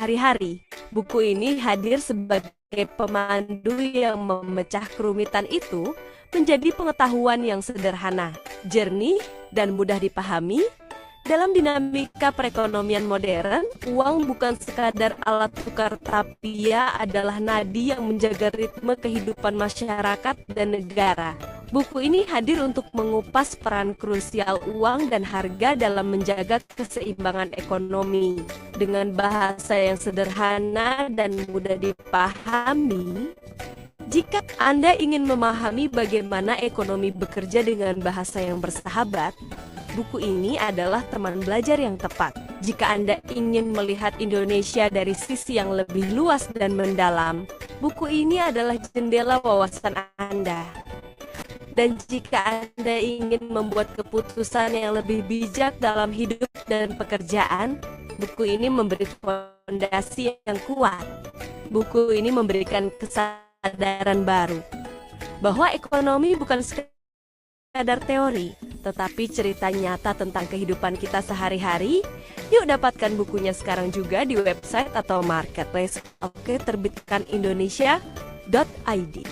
sehari-hari. Buku ini hadir sebagai pemandu yang memecah kerumitan itu menjadi pengetahuan yang sederhana, jernih, dan mudah dipahami. Dalam dinamika perekonomian modern, uang bukan sekadar alat tukar, tapi ia adalah nadi yang menjaga ritme kehidupan masyarakat dan negara. Buku ini hadir untuk mengupas peran krusial uang dan harga dalam menjaga keseimbangan ekonomi. Dengan bahasa yang sederhana dan mudah dipahami, jika Anda ingin memahami bagaimana ekonomi bekerja dengan bahasa yang bersahabat, buku ini adalah teman belajar yang tepat. Jika Anda ingin melihat Indonesia dari sisi yang lebih luas dan mendalam, buku ini adalah jendela wawasan Anda. Dan jika Anda ingin membuat keputusan yang lebih bijak dalam hidup dan pekerjaan, buku ini memberi fondasi yang kuat. Buku ini memberikan kesadaran baru bahwa ekonomi bukan sekadar teori, tetapi cerita nyata tentang kehidupan kita sehari-hari. Yuk dapatkan bukunya sekarang juga di website atau marketplace Oke Terbitkan Indonesia.id.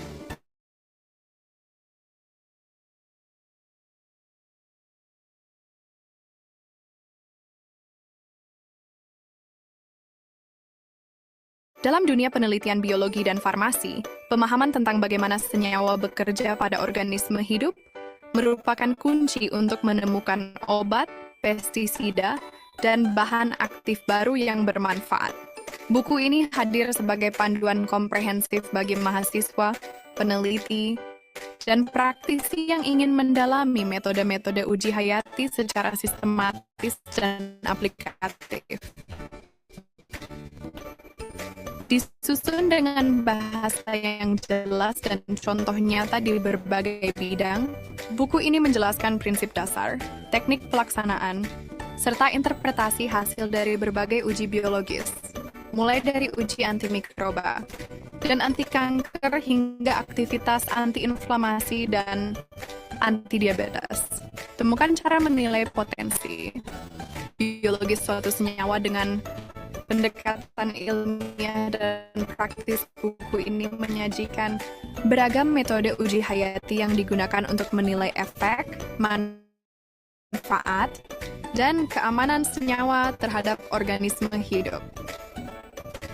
Dalam dunia penelitian biologi dan farmasi, pemahaman tentang bagaimana senyawa bekerja pada organisme hidup merupakan kunci untuk menemukan obat, pestisida, dan bahan aktif baru yang bermanfaat. Buku ini hadir sebagai panduan komprehensif bagi mahasiswa, peneliti, dan praktisi yang ingin mendalami metode-metode uji hayati secara sistematis dan aplikatif. Disusun dengan bahasa yang jelas dan contoh nyata di berbagai bidang, buku ini menjelaskan prinsip dasar, teknik pelaksanaan, serta interpretasi hasil dari berbagai uji biologis, mulai dari uji antimikroba dan anti kanker hingga aktivitas antiinflamasi dan antidiabetes. Temukan cara menilai potensi biologis suatu senyawa dengan pendekatan ilmiah dan praktis. Buku ini menyajikan beragam metode uji hayati yang digunakan untuk menilai efek, manfaat, dan keamanan senyawa terhadap organisme hidup.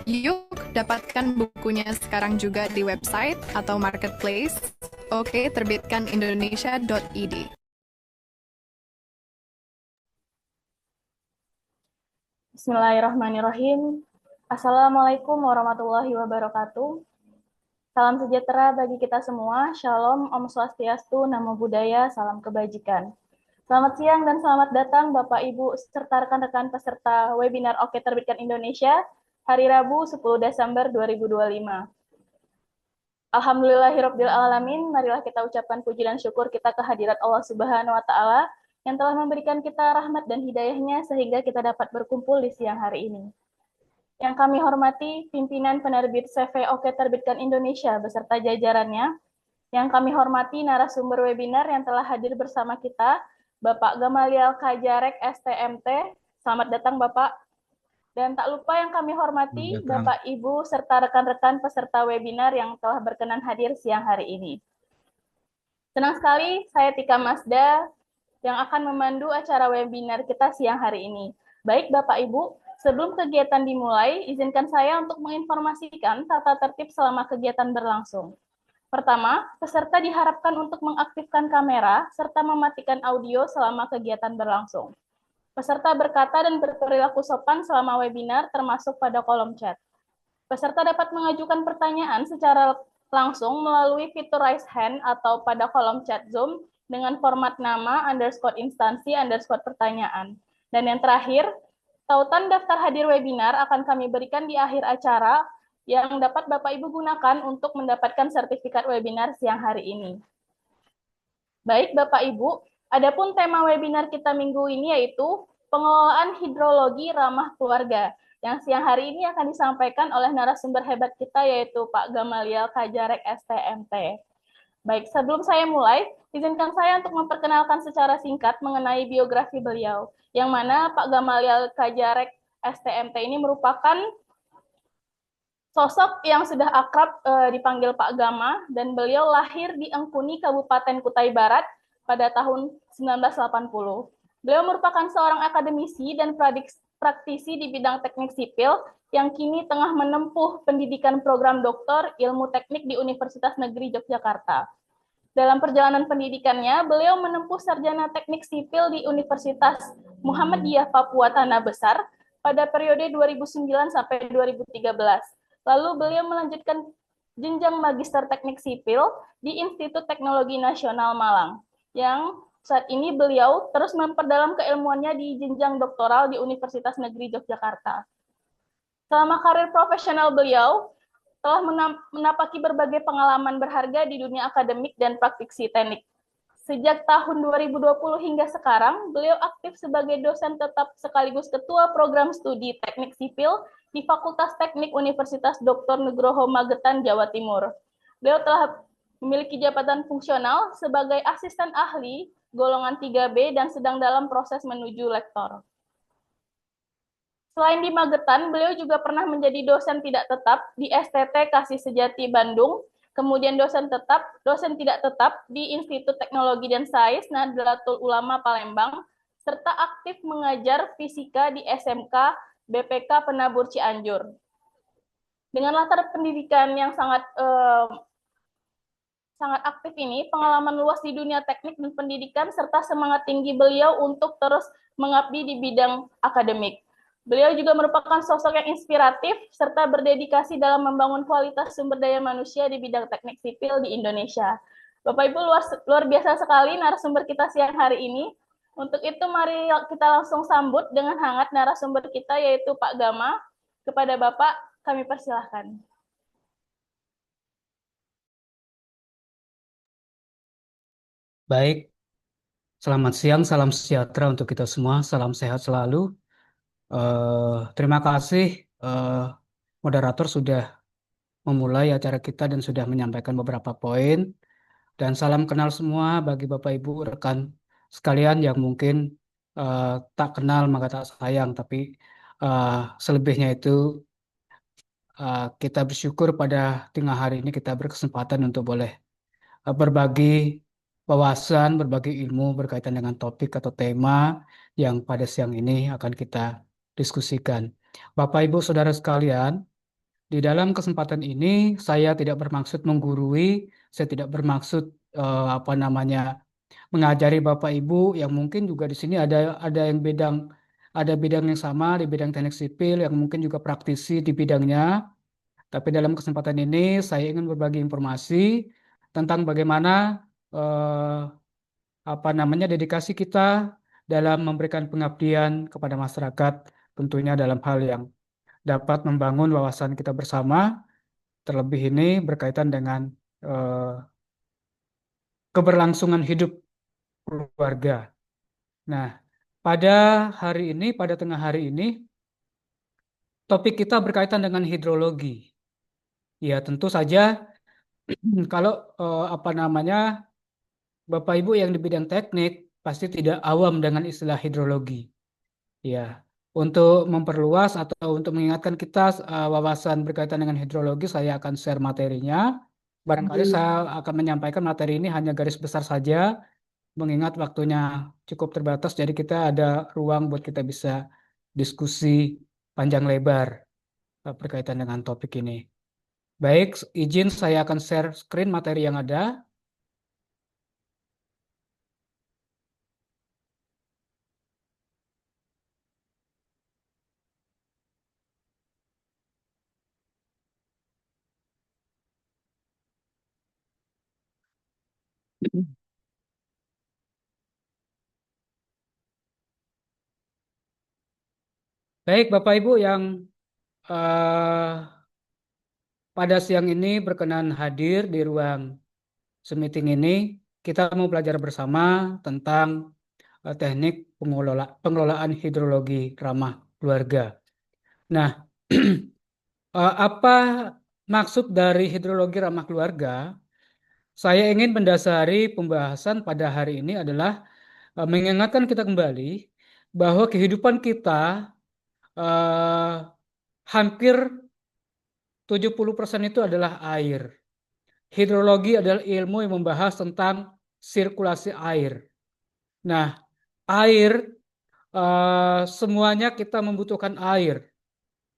Yuk dapatkan bukunya sekarang juga di website atau marketplace Oke Terbitkan Indonesia.id. Bismillahirrahmanirrahim. Assalamualaikum warahmatullahi wabarakatuh. Salam sejahtera bagi kita semua. Shalom, Om Swastiastu, Namo Buddhaya, salam kebajikan. Selamat siang dan selamat datang Bapak Ibu serta rekan-rekan peserta webinar Oke Terbitkan Indonesia hari Rabu 10 Desember 2025. Alhamdulillahirabbil alamin. Marilah kita ucapkan puji dan syukur kita kehadirat Allah Subhanahu wa taala yang telah memberikan kita rahmat dan hidayahnya sehingga kita dapat berkumpul di siang hari ini. Yang kami hormati pimpinan penerbit CV Oke Terbitkan Indonesia beserta jajarannya. Yang kami hormati narasumber webinar yang telah hadir bersama kita, Bapak Gamaliel Kajarek STMT. Selamat datang Bapak. Dan tak lupa yang kami hormati Bapak Ibu serta rekan-rekan peserta webinar yang telah berkenan hadir siang hari ini. Senang sekali saya Tika Masda yang akan memandu acara webinar kita siang hari ini. Baik Bapak Ibu, sebelum kegiatan dimulai, izinkan saya untuk menginformasikan tata tertib selama kegiatan berlangsung. Pertama, peserta diharapkan untuk mengaktifkan kamera serta mematikan audio selama kegiatan berlangsung. Peserta berkata dan berperilaku sopan selama webinar termasuk pada kolom chat. Peserta dapat mengajukan pertanyaan secara langsung melalui fitur raise hand atau pada kolom chat Zoom dengan format nama, _instansi, _pertanyaan. Dan yang terakhir, tautan daftar hadir webinar akan kami berikan di akhir acara yang dapat Bapak Ibu gunakan untuk mendapatkan sertifikat webinar siang hari ini. Baik Bapak Ibu, adapun tema webinar kita minggu ini yaitu pengelolaan hidrologi ramah keluarga, yang siang hari ini akan disampaikan oleh narasumber hebat kita yaitu Pak Gamaliel Kajarek STMT. Baik, sebelum saya mulai, izinkan saya untuk memperkenalkan secara singkat mengenai biografi beliau, yang mana Pak Gamaliel Kajarek STMT ini merupakan Sosok yang sudah akrab dipanggil Pak Gama, dan beliau lahir di Engkuni, Kabupaten Kutai Barat pada tahun 1980. Beliau merupakan seorang akademisi dan praktisi di bidang teknik sipil yang kini tengah menempuh pendidikan program doktor ilmu teknik di Universitas Negeri Yogyakarta. Dalam perjalanan pendidikannya, beliau menempuh sarjana teknik sipil di Universitas Muhammadiyah Papua Tanah Besar pada periode 2009 sampai 2013. Lalu beliau melanjutkan jenjang magister teknik sipil di Institut Teknologi Nasional Malang, yang saat ini beliau terus memperdalam keilmuannya di jenjang doktoral di Universitas Negeri Yogyakarta. Selama karir profesional beliau, telah menapaki berbagai pengalaman berharga di dunia akademik dan praktisi teknik. Sejak tahun 2020 hingga sekarang, beliau aktif sebagai dosen tetap sekaligus ketua program studi teknik sipil di Fakultas Teknik Universitas Dr. Nugroho Magetan, Jawa Timur. Beliau telah memiliki jabatan fungsional sebagai asisten ahli golongan 3B dan sedang dalam proses menuju lektor. Selain di Magetan, beliau juga pernah menjadi dosen tidak tetap di STT Kasih Sejati Bandung, kemudian dosen tidak tetap di Institut Teknologi dan Sains Nahdlatul Ulama Palembang, serta aktif mengajar fisika di SMK BPK Penabur Cianjur. Dengan latar pendidikan yang sangat aktif ini, pengalaman luas di dunia teknik dan pendidikan, serta semangat tinggi beliau untuk terus mengabdi di bidang akademik. Beliau juga merupakan sosok yang inspiratif serta berdedikasi dalam membangun kualitas sumber daya manusia di bidang teknik sipil di Indonesia. Bapak Ibu, luar biasa sekali narasumber kita siang hari ini. Untuk itu mari kita langsung sambut dengan hangat narasumber kita, yaitu Pak Gama. Kepada Bapak kami persilahkan. Baik, selamat siang, salam sejahtera untuk kita semua, salam sehat selalu. Terima kasih moderator sudah memulai acara kita dan sudah menyampaikan beberapa poin. Dan salam kenal semua bagi Bapak Ibu rekan sekalian yang mungkin tak kenal maka tak sayang, tapi eh, selebihnya itu kita bersyukur pada tengah hari ini kita berkesempatan untuk boleh berbagi wawasan, berbagi ilmu berkaitan dengan topik atau tema yang pada siang ini akan kita diskusikan. Bapak, Ibu, Saudara sekalian, di dalam kesempatan ini saya tidak bermaksud menggurui, saya tidak bermaksud mengajari Bapak Ibu yang mungkin juga di sini ada bidang yang sama di bidang teknik sipil yang mungkin juga praktisi di bidangnya. Tapi dalam kesempatan ini saya ingin berbagi informasi tentang bagaimana dedikasi kita dalam memberikan pengabdian kepada masyarakat, tentunya dalam hal yang dapat membangun wawasan kita bersama, terlebih ini berkaitan dengan keberlangsungan hidup keluarga. Nah, pada pada tengah hari ini, topik kita berkaitan dengan hidrologi. Ya, tentu saja kalau Bapak Ibu yang di bidang teknik pasti tidak awam dengan istilah hidrologi. Ya, untuk memperluas atau untuk mengingatkan kita wawasan berkaitan dengan hidrologi, saya akan share materinya. Barangkali saya akan menyampaikan materi ini hanya garis besar saja, mengingat waktunya cukup terbatas, jadi kita ada ruang buat kita bisa diskusi panjang lebar berkaitan dengan topik ini. Baik, izin saya akan share screen materi yang ada. Baik, Bapak Ibu yang eh, pada siang ini berkenan hadir di ruang meeting ini, kita mau belajar bersama tentang teknik pengelolaan hidrologi ramah keluarga. Nah, apa maksud dari hidrologi ramah keluarga? Saya ingin mendasari pembahasan pada hari ini adalah mengingatkan kita kembali bahwa kehidupan kita eh, hampir 70% itu adalah air. Hidrologi adalah ilmu yang membahas tentang sirkulasi air. Nah, air, semuanya kita membutuhkan air.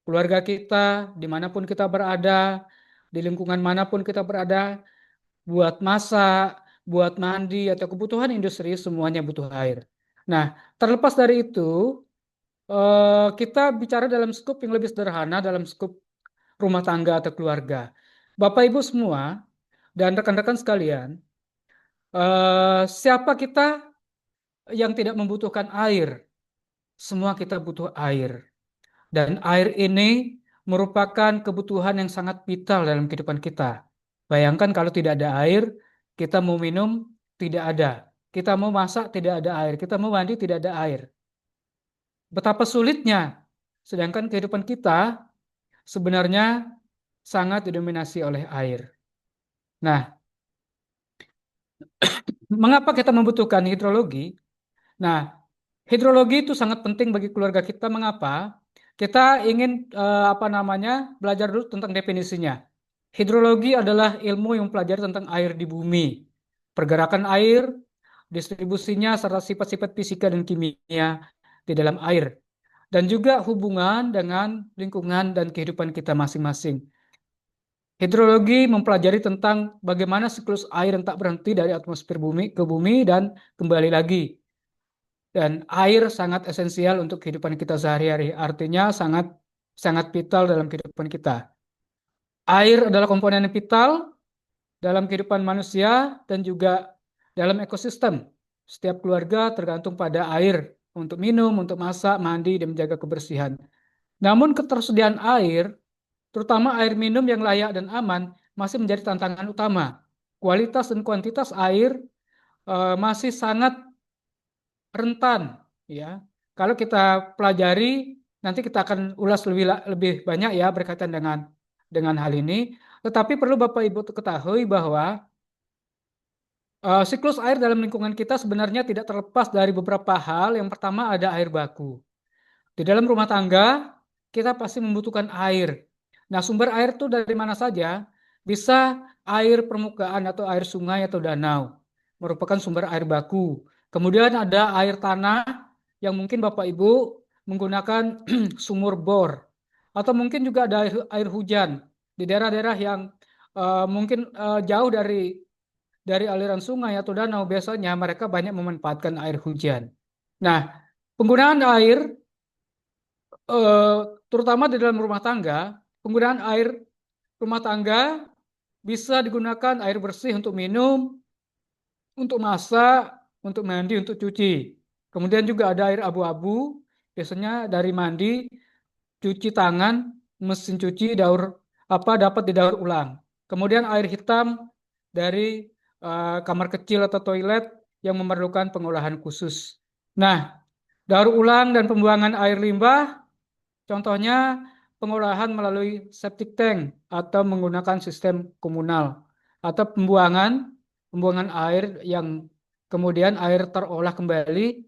Keluarga kita, dimanapun kita berada, di lingkungan manapun kita berada, buat masak, buat mandi, atau kebutuhan industri, semuanya butuh air. Nah, terlepas dari itu, kita bicara dalam skup yang lebih sederhana, dalam skup rumah tangga atau keluarga. Bapak Ibu semua dan rekan-rekan sekalian, siapa kita yang tidak membutuhkan air? Semua kita butuh air. Dan air ini merupakan kebutuhan yang sangat vital dalam kehidupan kita. Bayangkan kalau tidak ada air, kita mau minum tidak ada. Kita mau masak tidak ada air. Kita mau mandi tidak ada air. Betapa sulitnya. Sedangkan kehidupan kita sebenarnya sangat didominasi oleh air. Nah, mengapa kita membutuhkan hidrologi? Nah, hidrologi itu sangat penting bagi keluarga kita. Mengapa? Kita ingin belajar dulu tentang definisinya. Hidrologi adalah ilmu yang mempelajari tentang air di bumi, pergerakan air, distribusinya, serta sifat-sifat fisika dan kimia di dalam air, dan juga hubungan dengan lingkungan dan kehidupan kita masing-masing. Hidrologi mempelajari tentang bagaimana siklus air yang tak berhenti dari atmosfer bumi ke bumi dan kembali lagi. Dan air sangat esensial untuk kehidupan kita sehari-hari. Artinya sangat sangat vital dalam kehidupan kita. Air adalah komponen yang vital dalam kehidupan manusia dan juga dalam ekosistem. Setiap keluarga tergantung pada air untuk minum, untuk masak, mandi, dan menjaga kebersihan. Namun ketersediaan air, terutama air minum yang layak dan aman, masih menjadi tantangan utama. Kualitas dan kuantitas air masih sangat rentan, ya. Kalau kita pelajari, nanti kita akan ulas lebih banyak ya berkaitan dengan hal ini. Tetapi perlu Bapak Ibu ketahui bahwa siklus air dalam lingkungan kita sebenarnya tidak terlepas dari beberapa hal. Yang pertama ada air baku. Di dalam rumah tangga kita pasti membutuhkan air. Nah, sumber air itu dari mana saja? Bisa air permukaan atau air sungai atau danau, merupakan sumber air baku. Kemudian ada air tanah yang mungkin Bapak Ibu menggunakan sumur bor. Atau mungkin juga ada air hujan di daerah-daerah yang mungkin jauh dari aliran sungai atau danau. Biasanya mereka banyak memanfaatkan air hujan. Nah, penggunaan air terutama di dalam rumah tangga, penggunaan air rumah tangga bisa digunakan air bersih untuk minum, untuk masak, untuk mandi, untuk cuci. Kemudian juga ada air abu-abu, biasanya dari mandi, cuci tangan, mesin cuci, dapat didaur ulang. Kemudian air hitam dari kamar kecil atau toilet yang memerlukan pengolahan khusus. Nah, daur ulang dan pembuangan air limbah, contohnya pengolahan melalui septic tank atau menggunakan sistem komunal, atau pembuangan air yang kemudian air terolah kembali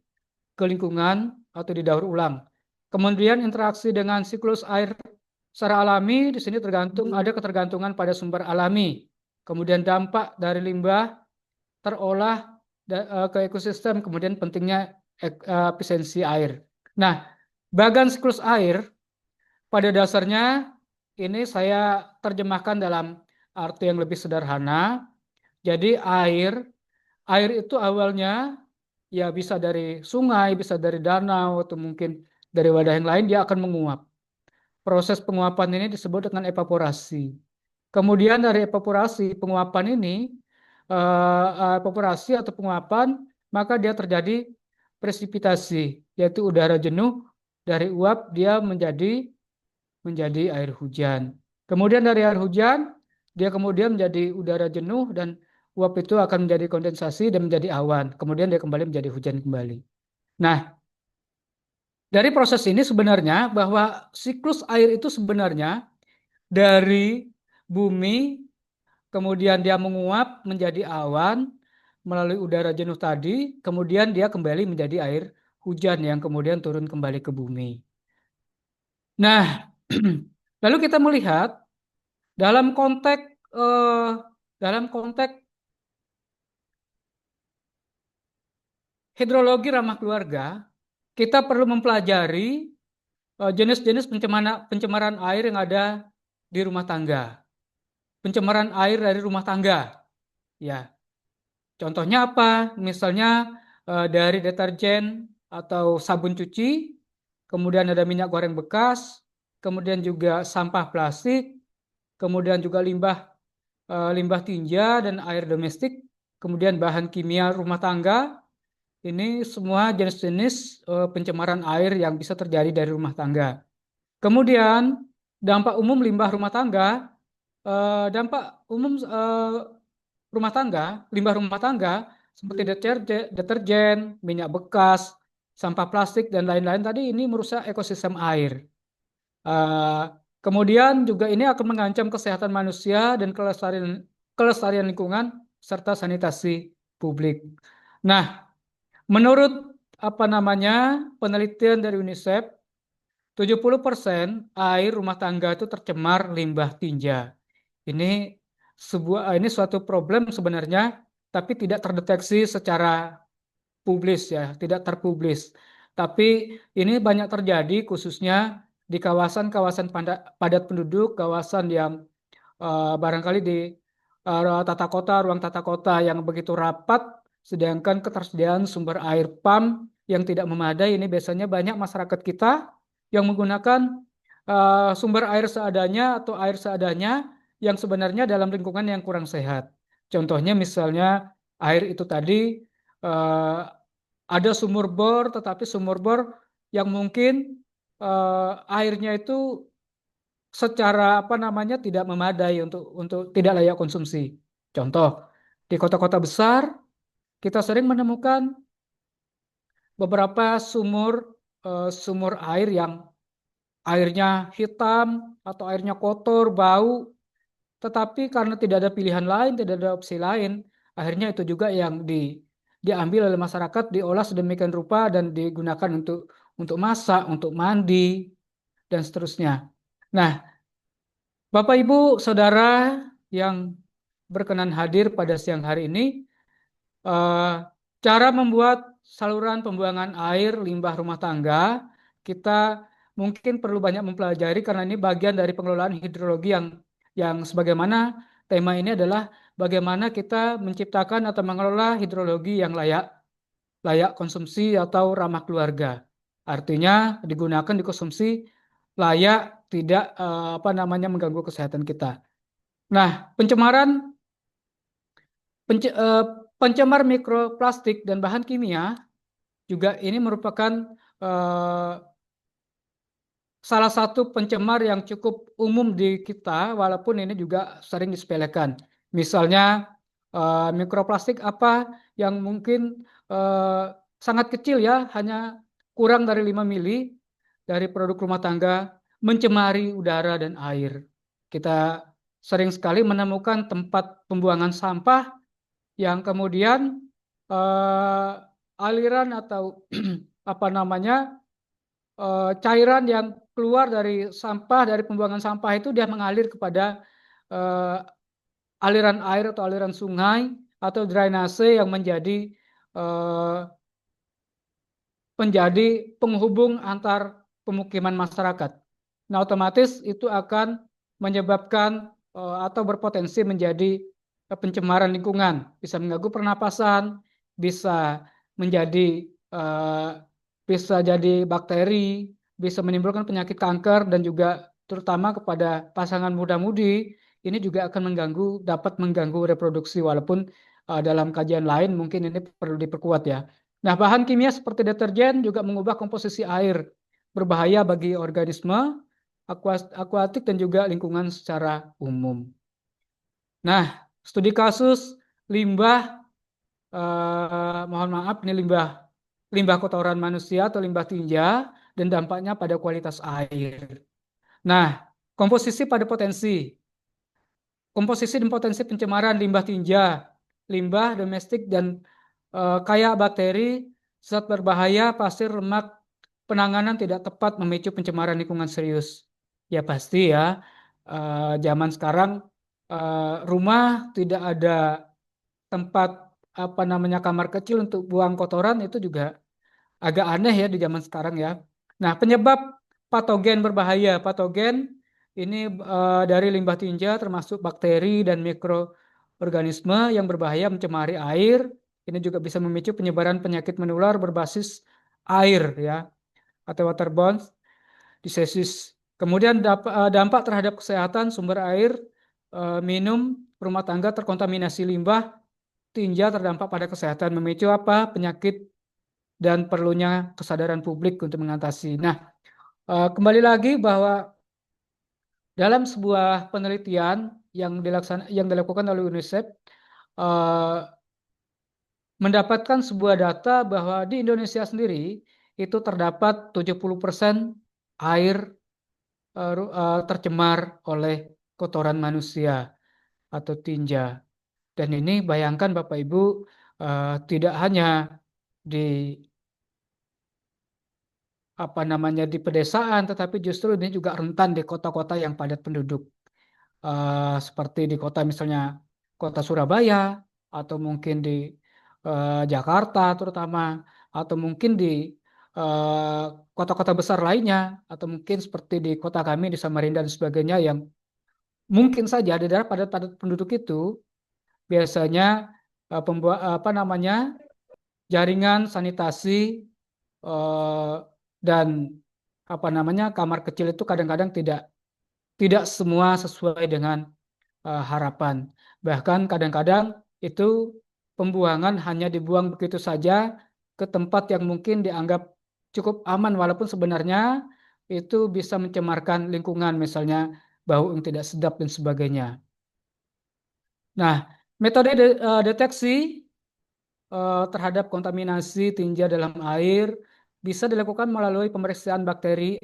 ke lingkungan atau didaur ulang. Kemudian interaksi dengan siklus air secara alami, di sini ada ketergantungan pada sumber alami. Kemudian dampak dari limbah terolah ke ekosistem, kemudian pentingnya efisiensi air. Nah, bagan siklus air pada dasarnya ini saya terjemahkan dalam arti yang lebih sederhana. Jadi air itu awalnya ya bisa dari sungai, bisa dari danau, atau mungkin dari wadah yang lain, dia akan menguap. Proses penguapan ini disebut dengan evaporasi. Kemudian dari penguapan ini, evaporasi atau penguapan, maka dia terjadi presipitasi, yaitu udara jenuh dari uap dia menjadi air hujan. Kemudian dari air hujan, dia kemudian menjadi udara jenuh dan uap itu akan menjadi kondensasi dan menjadi awan. Kemudian dia kembali menjadi hujan kembali. Nah, dari proses ini sebenarnya bahwa siklus air itu sebenarnya dari bumi, kemudian dia menguap menjadi awan melalui udara jenuh tadi, kemudian dia kembali menjadi air hujan yang kemudian turun kembali ke bumi. Nah, lalu kita melihat Dalam konteks eh, dalam konteks hidrologi ramah keluarga, kita perlu mempelajari jenis-jenis pencemaran air yang ada di rumah tangga. Pencemaran air dari rumah tangga, ya. Contohnya apa? Misalnya dari deterjen atau sabun cuci, kemudian ada minyak goreng bekas, kemudian juga sampah plastik, kemudian juga limbah tinja dan air domestik, kemudian bahan kimia rumah tangga. Ini semua jenis-jenis pencemaran air yang bisa terjadi dari rumah tangga. Kemudian dampak umum limbah rumah tangga, dampak umum limbah rumah tangga seperti deterjen, minyak bekas, sampah plastik dan lain-lain tadi ini merusak ekosistem air. Eh, Kemudian juga ini akan mengancam kesehatan manusia dan kelestarian lingkungan serta sanitasi publik. Nah, menurut penelitian dari UNICEF, 70% air rumah tangga itu tercemar limbah tinja. Ini suatu problem sebenarnya, tapi tidak terdeteksi secara publis ya, tidak terpublis. Tapi ini banyak terjadi khususnya di kawasan-kawasan padat penduduk, kawasan yang barangkali di ruang tata kota yang begitu rapat, sedangkan ketersediaan sumber air PAM yang tidak memadai. Ini biasanya banyak masyarakat kita yang menggunakan sumber air seadanya atau air seadanya yang sebenarnya dalam lingkungan yang kurang sehat. Contohnya misalnya air itu tadi eh, ada sumur bor, tetapi sumur bor yang mungkin airnya itu secara tidak memadai untuk tidak layak konsumsi. Contoh, di kota-kota besar kita sering menemukan beberapa sumur air yang airnya hitam atau airnya kotor, bau, tetapi karena tidak ada pilihan lain, tidak ada opsi lain, akhirnya itu juga yang diambil oleh masyarakat, diolah sedemikian rupa dan digunakan untuk masak, untuk mandi dan seterusnya. Nah, Bapak Ibu Saudara yang berkenan hadir pada siang hari ini, eh, cara membuat saluran pembuangan air limbah rumah tangga, kita mungkin perlu banyak mempelajari karena ini bagian dari pengelolaan hidrologi yang sebagaimana tema ini adalah bagaimana kita menciptakan atau mengelola hidrologi yang layak layak konsumsi atau ramah keluarga. Artinya digunakan dikonsumsi layak, tidak mengganggu kesehatan kita. Nah, pence- eh, pencemar mikroplastik dan bahan kimia juga ini merupakan eh, salah satu pencemar yang cukup umum di kita, walaupun ini juga sering disepelekan. Misalnya mikroplastik apa yang mungkin sangat kecil ya, hanya kurang dari 5 mili dari produk rumah tangga, mencemari udara dan air. Kita sering sekali menemukan tempat pembuangan sampah yang kemudian aliran atau cairan yang keluar dari pembuangan sampah itu dia mengalir kepada eh, aliran air atau aliran sungai atau drainase yang eh, menjadi penghubung antar pemukiman masyarakat. Nah, otomatis itu akan menyebabkan atau berpotensi menjadi pencemaran lingkungan, bisa mengganggu pernapasan, bisa menjadi eh, bisa jadi bakteri, bisa menimbulkan penyakit kanker dan juga terutama kepada pasangan muda-mudi ini juga akan dapat mengganggu reproduksi walaupun dalam kajian lain mungkin ini perlu diperkuat ya. Nah, bahan kimia seperti deterjen juga mengubah komposisi air, berbahaya bagi organisme, akuatik dan juga lingkungan secara umum. Nah, studi kasus limbah, mohon maaf ini limbah kotoran manusia atau limbah tinja dan dampaknya pada kualitas air. Nah, komposisi dan potensi pencemaran limbah tinja, limbah domestik dan kaya bakteri, zat berbahaya, pasir, lemak, penanganan tidak tepat memicu pencemaran lingkungan serius. Ya pasti ya, Zaman sekarang rumah tidak ada tempat kamar kecil untuk buang kotoran, itu juga agak aneh ya di zaman sekarang ya. Nah, penyebab patogen berbahaya. Patogen ini dari limbah tinja termasuk bakteri dan mikroorganisme yang berbahaya mencemari air. Ini juga bisa memicu penyebaran penyakit menular berbasis air ya, atau waterborne diseases. Kemudian dampak terhadap kesehatan sumber air minum rumah tangga terkontaminasi limbah tinja terdampak pada kesehatan, memicu apa? Penyakit dan perlunya kesadaran publik untuk mengatasi. Nah, kembali lagi bahwa dalam sebuah penelitian yang dilakukan oleh UNICEF eh, mendapatkan sebuah data bahwa di Indonesia sendiri itu terdapat 70% air tercemar oleh kotoran manusia atau tinja. Dan ini bayangkan Bapak Ibu, tidak hanya di di pedesaan, tetapi justru ini juga rentan di kota-kota yang padat penduduk. Seperti di kota misalnya kota Surabaya, atau mungkin di Jakarta terutama, atau mungkin di eh, kota-kota besar lainnya, atau mungkin seperti di kota kami di Samarinda dan sebagainya, yang mungkin saja di daerah padat-padat penduduk itu biasanya jaringan sanitasi eh, dan kamar kecil itu kadang-kadang tidak tidak semua sesuai dengan harapan. Bahkan kadang-kadang itu pembuangan hanya dibuang begitu saja ke tempat yang mungkin dianggap cukup aman, walaupun sebenarnya itu bisa mencemarkan lingkungan, misalnya bau yang tidak sedap dan sebagainya. Nah, metode deteksi terhadap kontaminasi tinja dalam air bisa dilakukan melalui pemeriksaan bakteri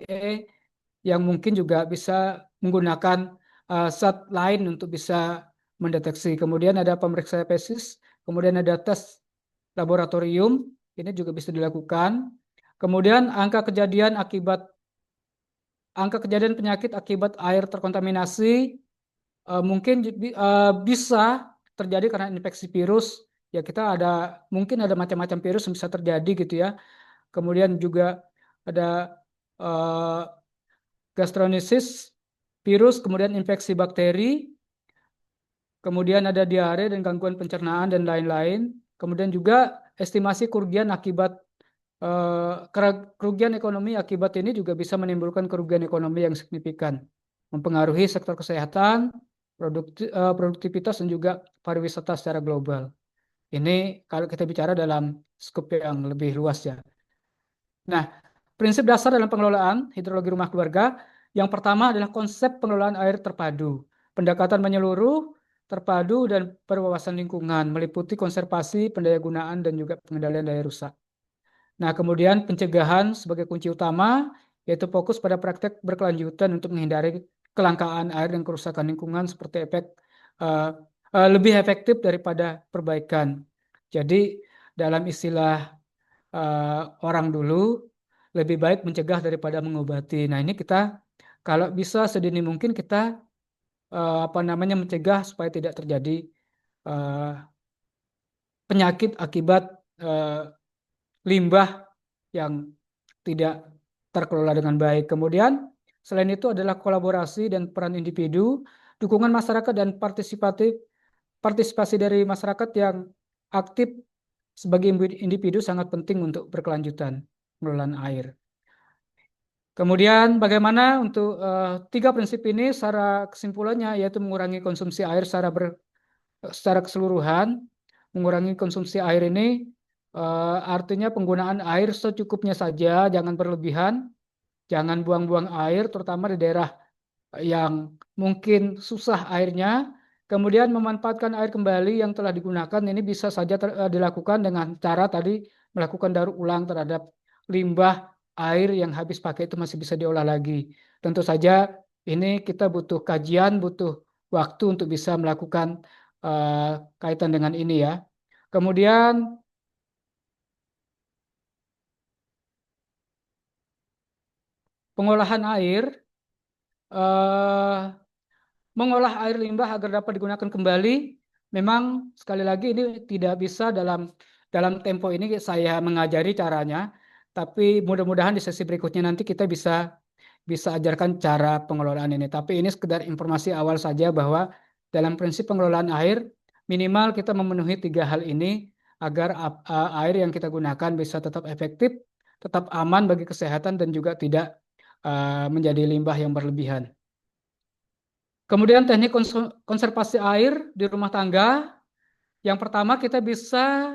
yang mungkin juga bisa menggunakan zat lain untuk bisa mendeteksi. Kemudian ada pemeriksa spesies, kemudian ada tes laboratorium, ini juga bisa dilakukan. Kemudian angka kejadian penyakit akibat air terkontaminasi mungkin bisa terjadi karena infeksi virus. Ya, mungkin ada macam-macam virus yang bisa terjadi gitu ya. Kemudian juga ada eh, gastronisis virus, kemudian infeksi bakteri, kemudian ada diare dan gangguan pencernaan dan lain-lain. Kemudian juga estimasi kerugian akibat kerugian ekonomi akibat ini juga bisa menimbulkan kerugian ekonomi yang signifikan, mempengaruhi sektor kesehatan, produktivitas dan juga pariwisata secara global. Ini kalau kita bicara dalam skop yang lebih luas ya. Nah, prinsip dasar dalam pengelolaan hidrologi rumah keluarga yang pertama adalah konsep pengelolaan air terpadu. Pendekatan menyeluruh, terpadu, dan berwawasan lingkungan, meliputi konservasi, pendayagunaan, dan juga pengendalian daya rusak. Nah, kemudian pencegahan sebagai kunci utama, yaitu fokus pada praktek berkelanjutan untuk menghindari kelangkaan air dan kerusakan lingkungan seperti uh, lebih efektif daripada perbaikan. Jadi, dalam istilah orang dulu, lebih baik mencegah daripada mengobati. Nah, ini kita kalau bisa sedini mungkin kita mencegah supaya tidak terjadi uh, penyakit akibat limbah yang tidak terkelola dengan baik. Kemudian selain itu adalah kolaborasi dan peran individu, dukungan masyarakat dan partisipasi dari masyarakat yang aktif sebagai individu sangat penting untuk berkelanjutan pengelolaan air. Kemudian bagaimana untuk tiga prinsip ini secara kesimpulannya, yaitu mengurangi konsumsi air secara keseluruhan. Mengurangi konsumsi air ini artinya penggunaan air secukupnya saja, jangan berlebihan, jangan buang-buang air, terutama di daerah yang mungkin susah airnya. Kemudian memanfaatkan air kembali yang telah digunakan ini bisa saja dilakukan dengan cara tadi melakukan daur ulang terhadap limbah air yang habis pakai itu masih bisa diolah lagi. Tentu saja ini kita butuh kajian, butuh waktu untuk bisa melakukan kaitan dengan ini ya. Kemudian pengolahan air, eh, mengolah air limbah agar dapat digunakan kembali. Memang sekali lagi ini tidak bisa dalam tempo ini saya mengajari caranya, tapi mudah-mudahan di sesi berikutnya nanti kita bisa ajarkan cara pengelolaan ini. Tapi ini sekedar informasi awal saja bahwa dalam prinsip pengelolaan air minimal kita memenuhi 3 hal ini agar air yang kita gunakan bisa tetap efektif, tetap aman bagi kesehatan dan juga tidak menjadi limbah yang berlebihan. Kemudian teknik konservasi air di rumah tangga. Yang pertama kita bisa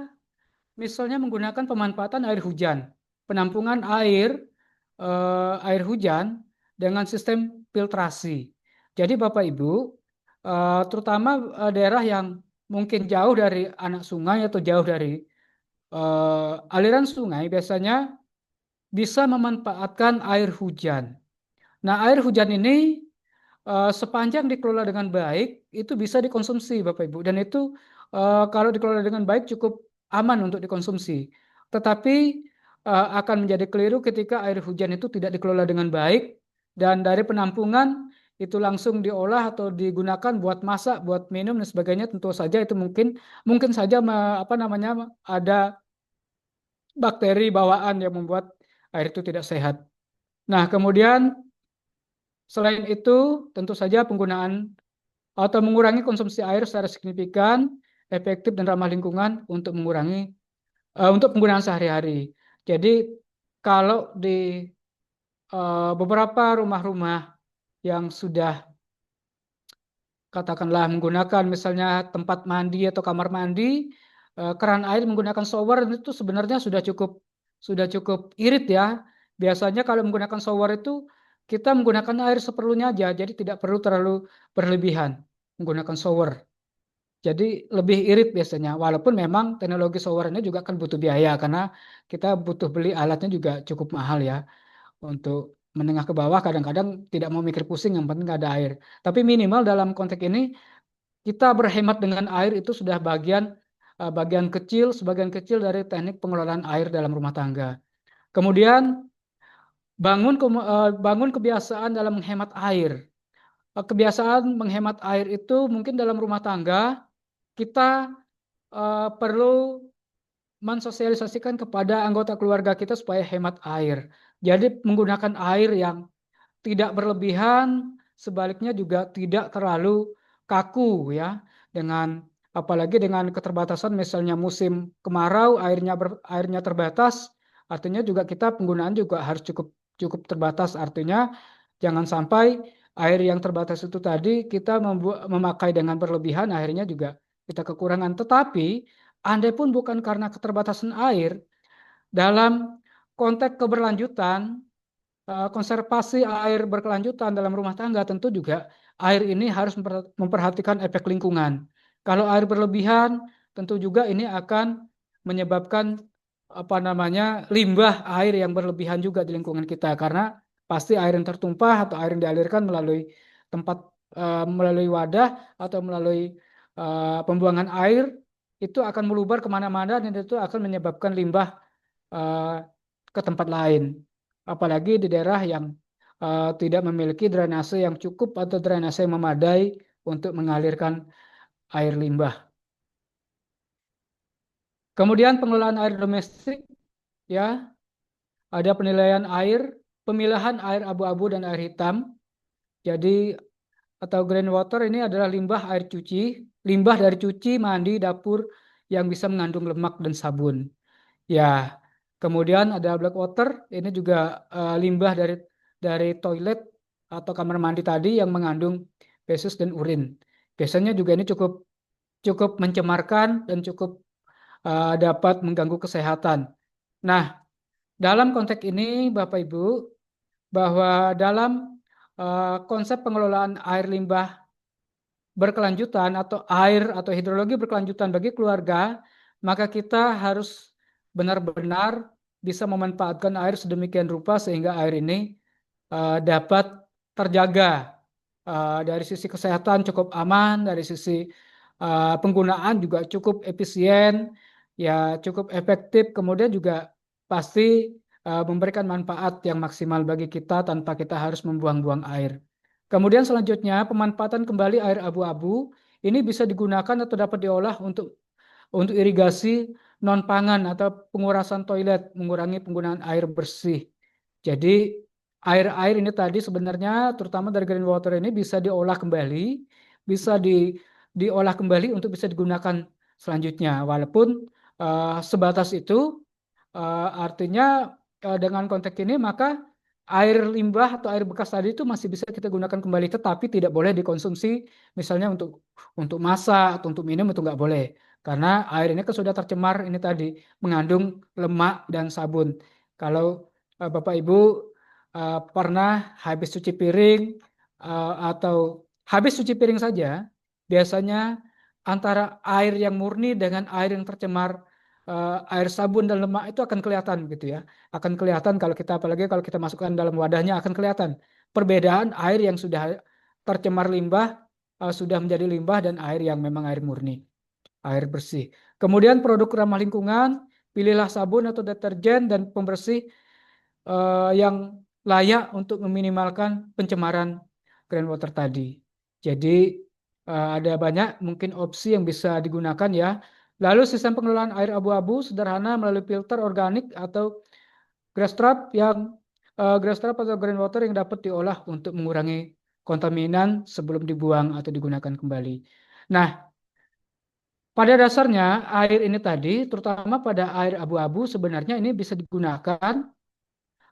misalnya menggunakan pemanfaatan air hujan, penampungan air hujan dengan sistem filtrasi. Jadi Bapak Ibu, terutama daerah yang mungkin jauh dari anak sungai atau jauh dari aliran sungai, biasanya bisa memanfaatkan air hujan. Nah, air hujan ini sepanjang dikelola dengan baik itu bisa dikonsumsi Bapak Ibu, dan itu kalau dikelola dengan baik cukup aman untuk dikonsumsi. Tetapi akan menjadi keliru ketika air hujan itu tidak dikelola dengan baik dan dari penampungan itu langsung diolah atau digunakan buat masak, buat minum dan sebagainya. Tentu saja itu mungkin saja ada bakteri bawaan yang membuat air itu tidak sehat. Nah, kemudian selain itu, tentu saja penggunaan atau mengurangi konsumsi air secara signifikan, efektif dan ramah lingkungan untuk penggunaan sehari-hari. Jadi kalau di beberapa rumah-rumah yang sudah katakanlah menggunakan misalnya tempat mandi atau kamar mandi, keran air menggunakan shower itu sebenarnya sudah cukup irit ya. Biasanya kalau menggunakan shower itu kita menggunakan air seperlunya aja, jadi tidak perlu terlalu berlebihan menggunakan shower. Jadi lebih irit biasanya, walaupun memang teknologi shower ini juga kan butuh biaya karena kita butuh beli alatnya juga cukup mahal ya. Untuk menengah ke bawah kadang-kadang tidak mau mikir pusing, yang penting ada air. Tapi minimal dalam konteks ini kita berhemat dengan air itu sudah sebagian kecil dari teknik pengelolaan air dalam rumah tangga. Kemudian bangun kebiasaan dalam menghemat air. Kebiasaan menghemat air itu mungkin dalam rumah tangga kita perlu mensosialisasikan kepada anggota keluarga kita supaya hemat air. Jadi menggunakan air yang tidak berlebihan, sebaliknya juga tidak terlalu kaku ya. Apalagi dengan keterbatasan misalnya musim kemarau airnya terbatas, artinya juga kita penggunaan juga harus cukup cukup terbatas. Artinya jangan sampai air yang terbatas itu tadi kita memakai dengan berlebihan, akhirnya juga kita kekurangan. Tetapi andai pun bukan karena keterbatasan air, dalam konteks keberlanjutan, konservasi air berkelanjutan dalam rumah tangga, tentu juga air ini harus memperhatikan efek lingkungan. Kalau air berlebihan, tentu juga ini akan menyebabkan limbah air yang berlebihan juga di lingkungan kita, karena pasti air yang tertumpah atau air yang dialirkan melalui melalui wadah atau melalui pembuangan air itu akan meluber kemana-mana dan itu akan menyebabkan limbah ke tempat lain. Apalagi di daerah yang tidak memiliki drainase yang cukup atau drainase yang memadai untuk mengalirkan air limbah. Kemudian pengelolaan air domestik, ya, ada pemilihan air abu-abu dan air hitam. Jadi atau green water ini adalah limbah dari cuci, mandi, dapur yang bisa mengandung lemak dan sabun. Ya, kemudian ada black water, ini juga limbah dari toilet atau kamar mandi tadi yang mengandung feses dan urin. Biasanya juga ini cukup mencemarkan dan cukup dapat mengganggu kesehatan. Nah, dalam konteks ini Bapak Ibu, bahwa dalam konsep pengelolaan air limbah berkelanjutan atau hidrologi berkelanjutan bagi keluarga, maka kita harus benar-benar bisa memanfaatkan air sedemikian rupa sehingga air ini dapat terjaga dari sisi kesehatan cukup aman, dari sisi penggunaan juga cukup efisien, ya cukup efektif, kemudian juga pasti memberikan manfaat yang maksimal bagi kita tanpa kita harus membuang-buang air. Kemudian selanjutnya pemanfaatan kembali air abu-abu ini bisa digunakan atau dapat diolah untuk irigasi non pangan atau pengurasan toilet, mengurangi penggunaan air bersih. Jadi air-air ini tadi sebenarnya terutama dari green water ini bisa diolah kembali, bisa diolah kembali untuk bisa digunakan selanjutnya. Walaupun sebatas itu, artinya dengan konteks ini maka air limbah atau air bekas tadi itu masih bisa kita gunakan kembali, tetapi tidak boleh dikonsumsi misalnya untuk masak atau untuk minum, itu nggak boleh. Karena air ini kan sudah tercemar ini tadi, mengandung lemak dan sabun. Kalau Bapak Ibu pernah habis cuci piring atau habis cuci piring saja, biasanya antara air yang murni dengan air yang tercemar, air sabun dan lemak itu akan kelihatan gitu ya. Akan kelihatan kalau kita, apalagi kalau kita masukkan dalam wadahnya, akan kelihatan perbedaan air yang sudah tercemar limbah, sudah menjadi limbah, dan air yang memang air murni, air bersih. Kemudian produk ramah lingkungan, pilihlah sabun atau deterjen dan pembersih yang layak untuk meminimalkan pencemaran groundwater tadi. Jadi ada banyak mungkin opsi yang bisa digunakan ya. Lalu sistem pengelolaan air abu-abu sederhana melalui filter organik atau grass trap atau groundwater yang dapat diolah untuk mengurangi kontaminan sebelum dibuang atau digunakan kembali. Nah, pada dasarnya air ini tadi, terutama pada air abu-abu, sebenarnya ini bisa digunakan,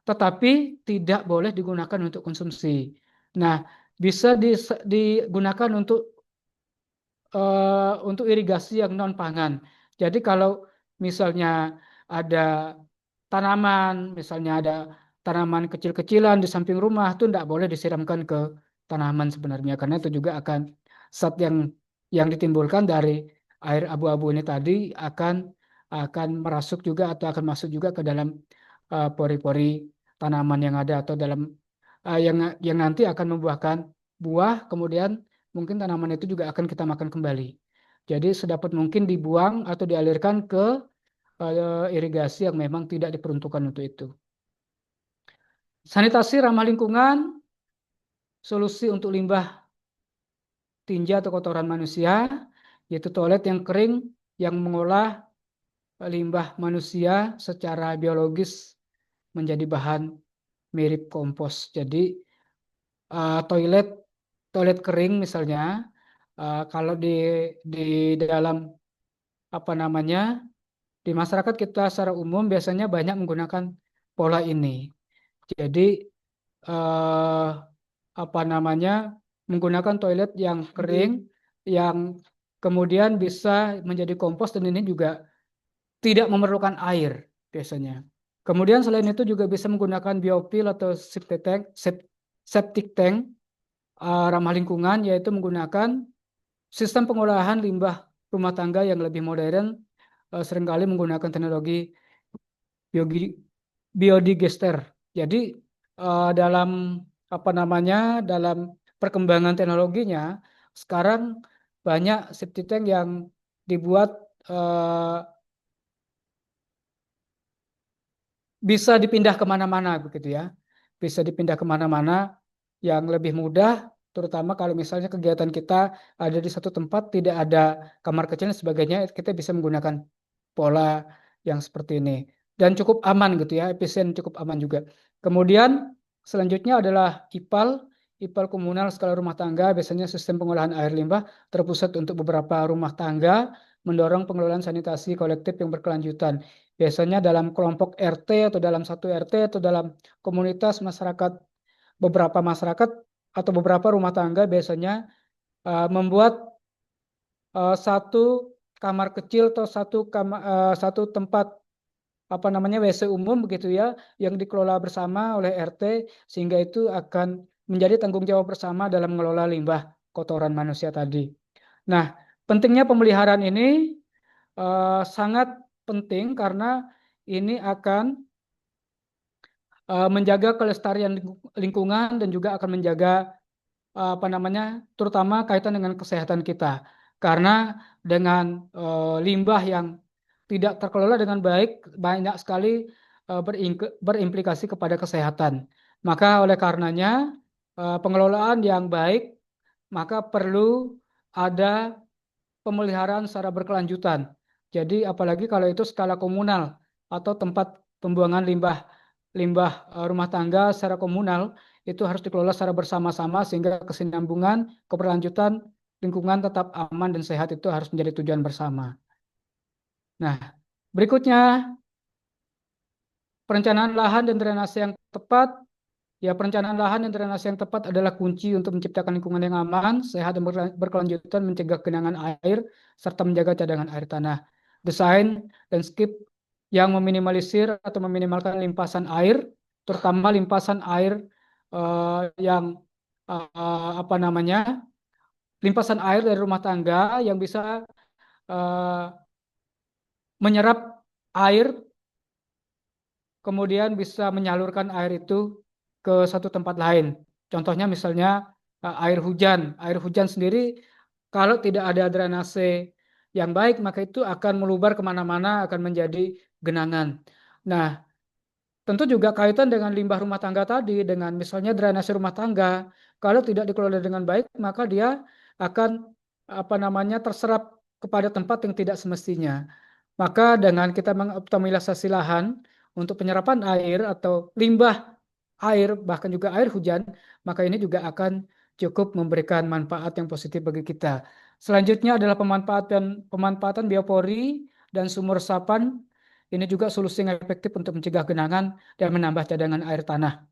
tetapi tidak boleh digunakan untuk konsumsi. Nah, bisa digunakan untuk irigasi yang non pangan. Jadi kalau misalnya ada tanaman, misalnya ada tanaman kecil-kecilan di samping rumah, itu tidak boleh disiramkan ke tanaman sebenarnya, karena itu juga akan zat yang ditimbulkan dari air abu-abu ini tadi akan merasuk juga atau akan masuk juga ke dalam pori-pori tanaman yang ada, atau dalam yang nanti akan membuahkan buah, kemudian mungkin tanaman itu juga akan kita makan kembali. Jadi sedapat mungkin dibuang atau dialirkan ke irigasi yang memang tidak diperuntukkan untuk itu. Sanitasi ramah lingkungan, solusi untuk limbah tinja atau kotoran manusia, yaitu toilet yang kering yang mengolah limbah manusia secara biologis menjadi bahan mirip kompos. Jadi toilet kering misalnya, kalau di dalam apa namanya, di masyarakat kita secara umum biasanya banyak menggunakan pola ini. Jadi apa namanya, menggunakan toilet yang kering yang kemudian bisa menjadi kompos, dan ini juga tidak memerlukan air biasanya. Kemudian selain itu juga bisa menggunakan biopil atau septic tank ramah lingkungan, yaitu menggunakan sistem pengolahan limbah rumah tangga yang lebih modern, seringkali menggunakan teknologi biodigester. Jadi dalam apa namanya, dalam perkembangan teknologinya sekarang banyak septic tank yang dibuat bisa dipindah kemana-mana begitu ya, bisa dipindah kemana-mana yang lebih mudah, terutama kalau misalnya kegiatan kita ada di satu tempat, tidak ada kamar kecil dan sebagainya, kita bisa menggunakan pola yang seperti ini dan cukup aman gitu ya, efisien, cukup aman juga. Kemudian selanjutnya adalah IPAL komunal skala rumah tangga, biasanya sistem pengolahan air limbah terpusat untuk beberapa rumah tangga, mendorong pengelolaan sanitasi kolektif yang berkelanjutan. Biasanya dalam kelompok RT atau dalam satu RT atau dalam komunitas masyarakat, beberapa masyarakat atau beberapa rumah tangga biasanya membuat satu kamar kecil atau satu tempat apa namanya WC umum begitu ya, yang dikelola bersama oleh RT, sehingga itu akan menjadi tanggung jawab bersama dalam mengelola limbah kotoran manusia tadi. Nah, pentingnya pemeliharaan ini sangat penting karena ini akan menjaga kelestarian lingkungan dan juga akan menjaga apa namanya, terutama kaitan dengan kesehatan kita. Karena dengan limbah yang tidak terkelola dengan baik, banyak sekali berimplikasi kepada kesehatan. Maka oleh karenanya pengelolaan yang baik, maka perlu ada pemeliharaan secara berkelanjutan. Jadi apalagi kalau itu skala komunal atau tempat pembuangan limbah limbah rumah tangga secara komunal itu harus dikelola secara bersama-sama sehingga kesinambungan, keberlanjutan lingkungan tetap aman dan sehat itu harus menjadi tujuan bersama. Nah, berikutnya perencanaan lahan dan drainase yang tepat. Ya, perencanaan lahan dan drainase yang tepat adalah kunci untuk menciptakan lingkungan yang aman, sehat, dan berkelanjutan, mencegah genangan air, serta menjaga cadangan air tanah. Desain dan skip yang meminimalisir atau meminimalkan limpasan air, terutama limpasan air yang apa namanya, limpasan air dari rumah tangga yang bisa eh, menyerap air, kemudian bisa menyalurkan air itu ke satu tempat lain. Contohnya misalnya air hujan. Air hujan sendiri kalau tidak ada drainase yang baik maka itu akan meluber kemana-mana, akan menjadi genangan. Nah, tentu juga kaitan dengan limbah rumah tangga tadi, dengan misalnya drainase rumah tangga. Kalau tidak dikelola dengan baik maka dia akan apa namanya terserap kepada tempat yang tidak semestinya. Maka dengan kita mengoptimalisasi lahan untuk penyerapan air atau limbah air, bahkan juga air hujan, maka ini juga akan cukup memberikan manfaat yang positif bagi kita. Selanjutnya adalah pemanfaatan biopori dan sumur resapan. Ini juga solusi yang efektif untuk mencegah genangan dan menambah cadangan air tanah.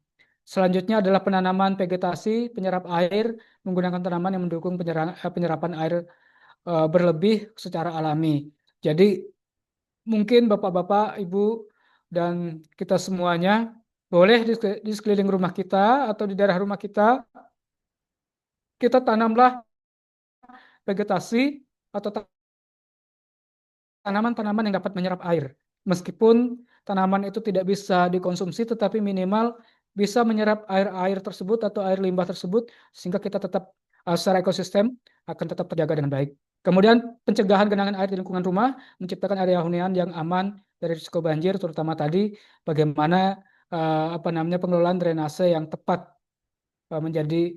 Selanjutnya adalah penanaman vegetasi penyerap air menggunakan tanaman yang mendukung penyerapan air berlebih secara alami. Jadi mungkin Bapak-Bapak, Ibu, dan kita semuanya boleh di sekeliling rumah kita atau di daerah rumah kita tanamlah vegetasi atau tanaman-tanaman yang dapat menyerap air. Meskipun tanaman itu tidak bisa dikonsumsi, tetapi minimal bisa menyerap air-air tersebut atau air limbah tersebut, sehingga kita tetap secara ekosistem akan tetap terjaga dengan baik. Kemudian pencegahan genangan air di lingkungan rumah, menciptakan area hunian yang aman dari risiko banjir, terutama tadi bagaimana apa namanya pengelolaan drainase yang tepat menjadi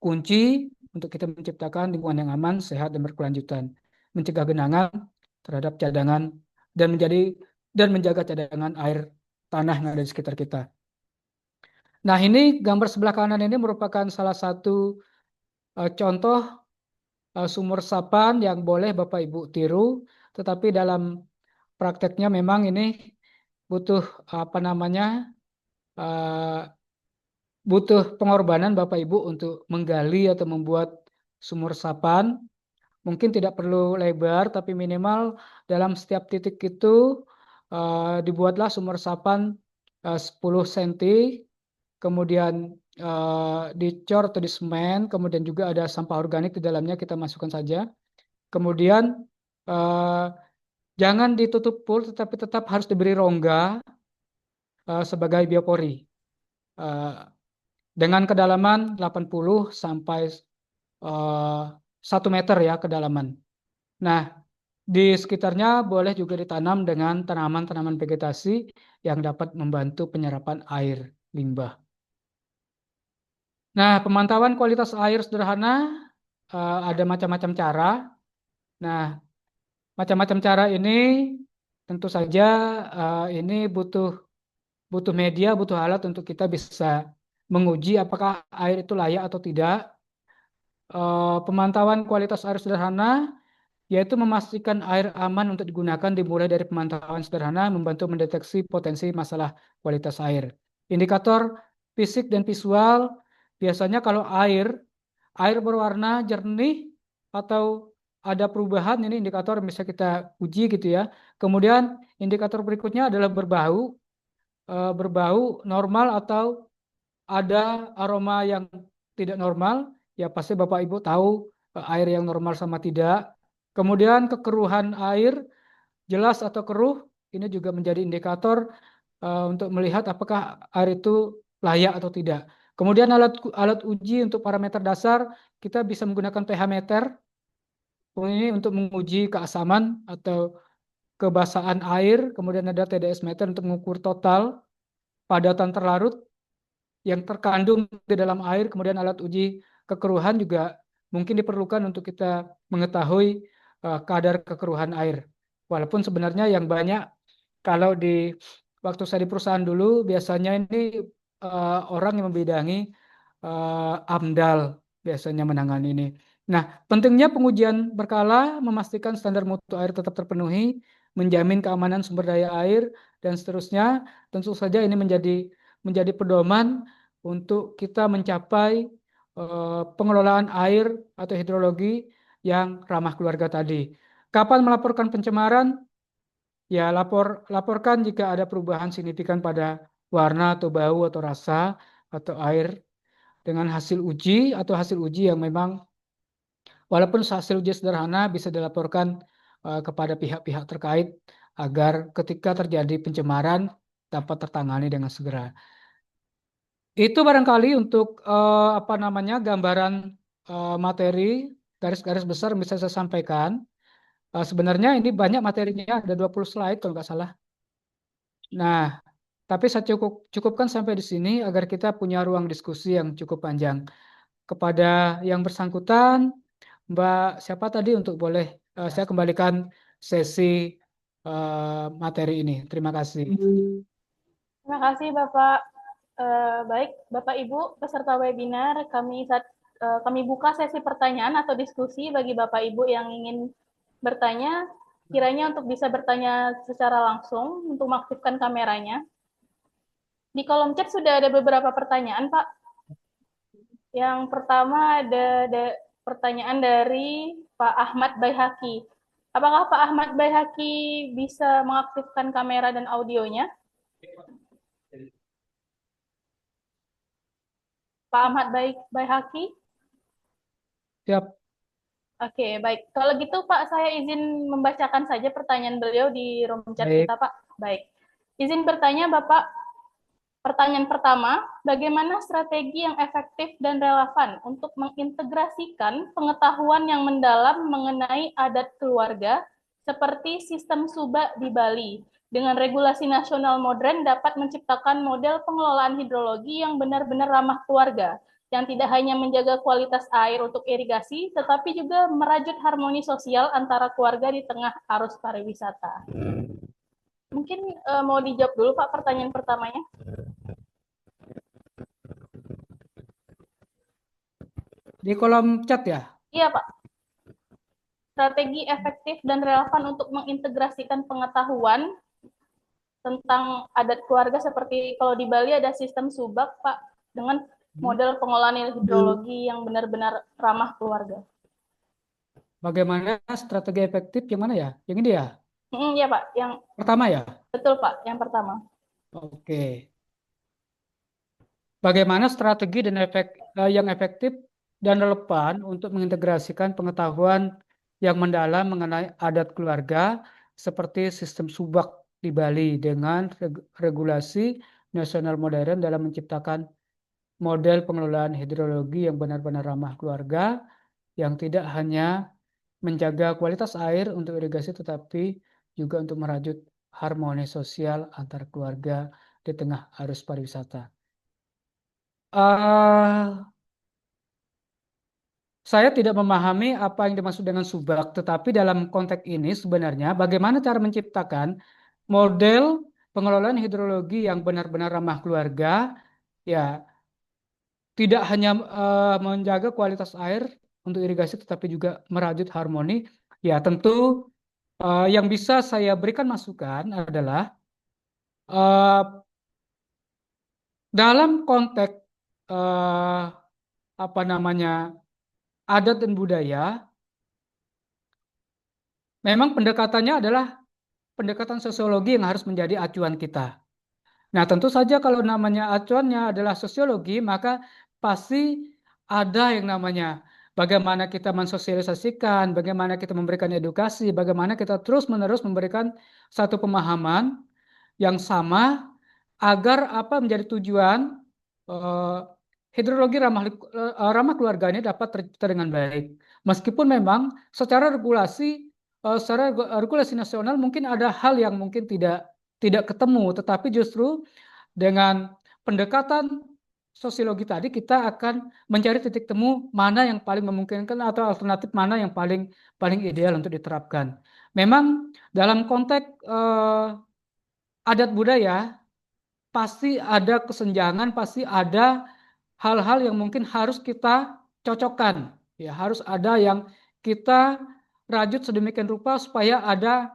kunci untuk kita menciptakan lingkungan yang aman, sehat, dan berkelanjutan. Mencegah genangan terhadap cadangan dan menjaga cadangan air tanah yang ada di sekitar kita. Nah, ini gambar sebelah kanan ini merupakan salah satu contoh sumur resapan yang boleh Bapak Ibu tiru, tetapi dalam prakteknya memang ini butuh apa namanya butuh pengorbanan Bapak Ibu untuk menggali atau membuat sumur resapan. Mungkin tidak perlu lebar, tapi minimal dalam setiap titik itu dibuatlah sumur resapan 10 cm, kemudian dicor atau disemen, kemudian juga ada sampah organik di dalamnya, kita masukkan saja. Kemudian jangan ditutup full, tetapi tetap harus diberi rongga sebagai biopori. Dengan kedalaman 80 sampai 1 meter ya kedalaman. Nah, di sekitarnya boleh juga ditanam dengan tanaman-tanaman vegetasi yang dapat membantu penyerapan air limbah. Nah, pemantauan kualitas air sederhana ada macam-macam cara. Nah, macam-macam cara ini tentu saja ini butuh media, butuh alat untuk kita bisa menguji apakah air itu layak atau tidak. Pemantauan kualitas air sederhana yaitu memastikan air aman untuk digunakan dimulai dari pemantauan sederhana membantu mendeteksi potensi masalah kualitas air. Indikator fisik dan visual biasanya kalau air berwarna jernih atau ada perubahan, ini indikator yang bisa kita uji gitu ya. Kemudian indikator berikutnya adalah berbau normal atau ada aroma yang tidak normal, ya pasti Bapak Ibu tahu air yang normal sama tidak. Kemudian kekeruhan air, jelas atau keruh, ini juga menjadi indikator untuk melihat apakah air itu layak atau tidak. Kemudian alat uji untuk parameter dasar, kita bisa menggunakan pH meter. Ini untuk menguji keasaman atau kebasahan air. Kemudian ada TDS meter untuk mengukur total padatan terlarut. yang terkandung di dalam air, kemudian alat uji kekeruhan juga mungkin diperlukan untuk kita mengetahui kadar kekeruhan air. Walaupun sebenarnya yang banyak kalau di waktu saya di perusahaan dulu biasanya ini orang yang membidangi AMDAL biasanya menangani ini. Nah, pentingnya pengujian berkala memastikan standar mutu air tetap terpenuhi, menjamin keamanan sumber daya air dan seterusnya. Tentu saja ini menjadi pedoman untuk kita mencapai pengelolaan air atau hidrologi yang ramah keluarga tadi. Kapan melaporkan pencemaran? Ya, laporkan jika ada perubahan signifikan pada warna atau bau atau rasa atau air dengan hasil uji atau hasil uji yang memang walaupun hasil uji sederhana bisa dilaporkan kepada pihak-pihak terkait agar ketika terjadi pencemaran dapat tertangani dengan segera. Itu barangkali untuk apa namanya gambaran materi garis-garis besar yang bisa saya sampaikan. Sebenarnya ini banyak materinya, ada 20 slide kalau nggak salah. Nah, tapi saya cukupkan sampai di sini agar kita punya ruang diskusi yang cukup panjang. Kepada yang bersangkutan, Mbak siapa tadi untuk boleh saya kembalikan sesi materi ini. Terima kasih. Terima kasih Bapak. Baik, Bapak Ibu peserta webinar, kami buka sesi pertanyaan atau diskusi bagi Bapak Ibu yang ingin bertanya, kiranya untuk bisa bertanya secara langsung untuk mengaktifkan kameranya. Di kolom chat sudah ada beberapa pertanyaan, Pak. Yang pertama ada pertanyaan dari Pak Ahmad Baihaki. Apakah Pak Ahmad Baihaki bisa mengaktifkan kamera dan audionya? Pak Ahmad Baihaki? Siap. Oke, baik. Kalau gitu Pak, saya izin membacakan saja pertanyaan beliau di room chat kita, Pak. Baik. Izin bertanya, Bapak. Pertanyaan pertama, bagaimana strategi yang efektif dan relevan untuk mengintegrasikan pengetahuan yang mendalam mengenai adat keluarga seperti sistem Suba di Bali dengan regulasi nasional modern dapat menciptakan model pengelolaan hidrologi yang benar-benar ramah keluarga, yang tidak hanya menjaga kualitas air untuk irigasi, tetapi juga merajut harmoni sosial antara keluarga di tengah arus pariwisata. Mungkin mau dijawab dulu Pak pertanyaan pertamanya. Di kolom chat ya? Iya Pak. Strategi efektif dan relevan untuk mengintegrasikan pengetahuan tentang adat keluarga seperti kalau di Bali ada sistem subak Pak dengan model pengelolaan hidrologi yang benar-benar ramah keluarga. Bagaimana strategi efektif yang mana ya? Yang ini ya? Iya Pak, yang Pertama ya? betul Pak, yang pertama. Oke. Bagaimana strategi dan yang efektif dan relevan untuk mengintegrasikan pengetahuan yang mendalam mengenai adat keluarga seperti sistem subak di Bali dengan regulasi nasional modern dalam menciptakan model pengelolaan hidrologi yang benar-benar ramah keluarga yang tidak hanya menjaga kualitas air untuk irigasi tetapi juga untuk merajut harmoni sosial antar keluarga di tengah arus pariwisata. Saya tidak memahami apa yang dimaksud dengan subak, tetapi dalam konteks ini sebenarnya bagaimana cara menciptakan model pengelolaan hidrologi yang benar-benar ramah keluarga, ya tidak hanya menjaga kualitas air untuk irigasi, tetapi juga merajut harmoni. Ya tentu yang bisa saya berikan masukan adalah dalam konteks apa namanya adat dan budaya, memang pendekatannya adalah pendekatan sosiologi yang harus menjadi acuan kita. Nah, tentu saja kalau namanya acuannya adalah sosiologi, maka pasti ada yang namanya bagaimana kita mensosialisasikan, bagaimana kita memberikan edukasi, bagaimana kita terus-menerus memberikan satu pemahaman yang sama agar apa menjadi tujuan hidrologi ramah keluarga ini dapat tercipta dengan baik. Meskipun memang secara regulasi nasional mungkin ada hal yang mungkin tidak ketemu, tetapi justru dengan pendekatan sosiologi tadi kita akan mencari titik temu mana yang paling memungkinkan atau alternatif mana yang paling ideal untuk diterapkan. Memang dalam konteks adat budaya pasti ada kesenjangan, pasti ada hal-hal yang mungkin harus kita cocokkan. Ya, harus ada yang kita rajut sedemikian rupa supaya ada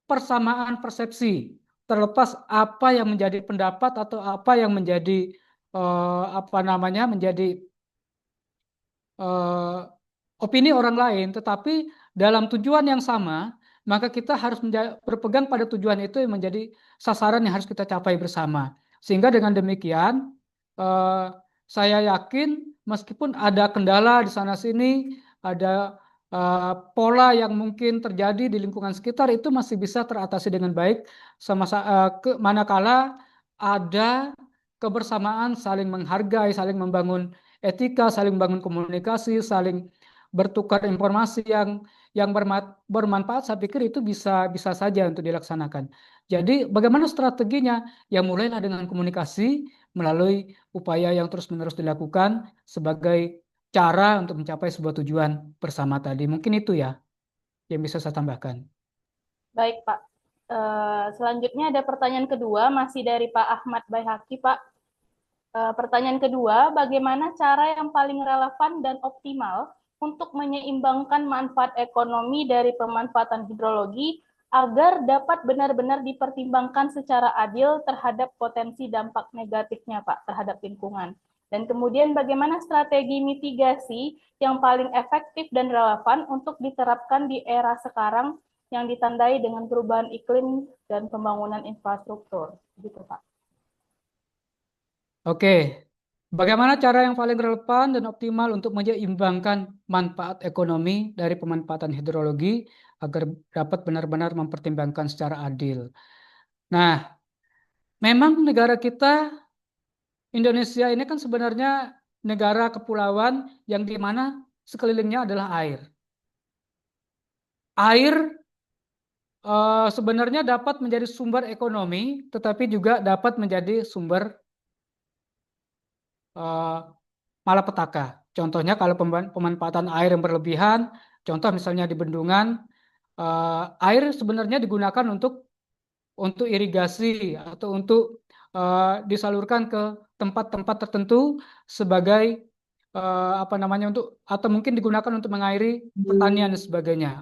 persamaan persepsi, terlepas apa yang menjadi pendapat atau apa yang menjadi menjadi eh, opini orang lain, tetapi dalam tujuan yang sama, maka kita harus berpegang pada tujuan itu yang menjadi sasaran yang harus kita capai bersama. Sehingga dengan demikian, eh, saya yakin meskipun ada kendala di sana sini, ada pola yang mungkin terjadi di lingkungan sekitar itu masih bisa teratasi dengan baik, manakala ada kebersamaan, saling menghargai, saling membangun etika, saling membangun komunikasi, saling bertukar informasi yang bermanfaat. Saya pikir itu bisa bisa saja untuk dilaksanakan. Jadi bagaimana strateginya? Ya mulailah dengan komunikasi melalui upaya yang terus-menerus dilakukan sebagai cara untuk mencapai sebuah tujuan bersama tadi. Mungkin itu ya yang bisa saya tambahkan. Baik, Pak. Selanjutnya ada pertanyaan kedua, masih dari Pak Ahmad Baihaqi, Pak. Pertanyaan kedua, bagaimana cara yang paling relevan dan optimal untuk menyeimbangkan manfaat ekonomi dari pemanfaatan hidrologi agar dapat benar-benar dipertimbangkan secara adil terhadap potensi dampak negatifnya, Pak, terhadap lingkungan. Dan kemudian bagaimana strategi mitigasi yang paling efektif dan relevan untuk diterapkan di era sekarang yang ditandai dengan perubahan iklim dan pembangunan infrastruktur. Gitu, Pak. Oke, bagaimana cara yang paling relevan dan optimal untuk menyeimbangkan manfaat ekonomi dari pemanfaatan hidrologi agar dapat benar-benar mempertimbangkan secara adil? Nah, memang negara kita, Indonesia ini kan sebenarnya negara kepulauan yang di mana sekelilingnya adalah air. Air sebenarnya dapat menjadi sumber ekonomi, tetapi juga dapat menjadi sumber eh, malapetaka. Contohnya kalau pemanfaatan air yang berlebihan, contoh misalnya di bendungan, air sebenarnya digunakan untuk irigasi atau untuk disalurkan ke tempat-tempat tertentu sebagai atau mungkin digunakan untuk mengairi pertanian dan sebagainya.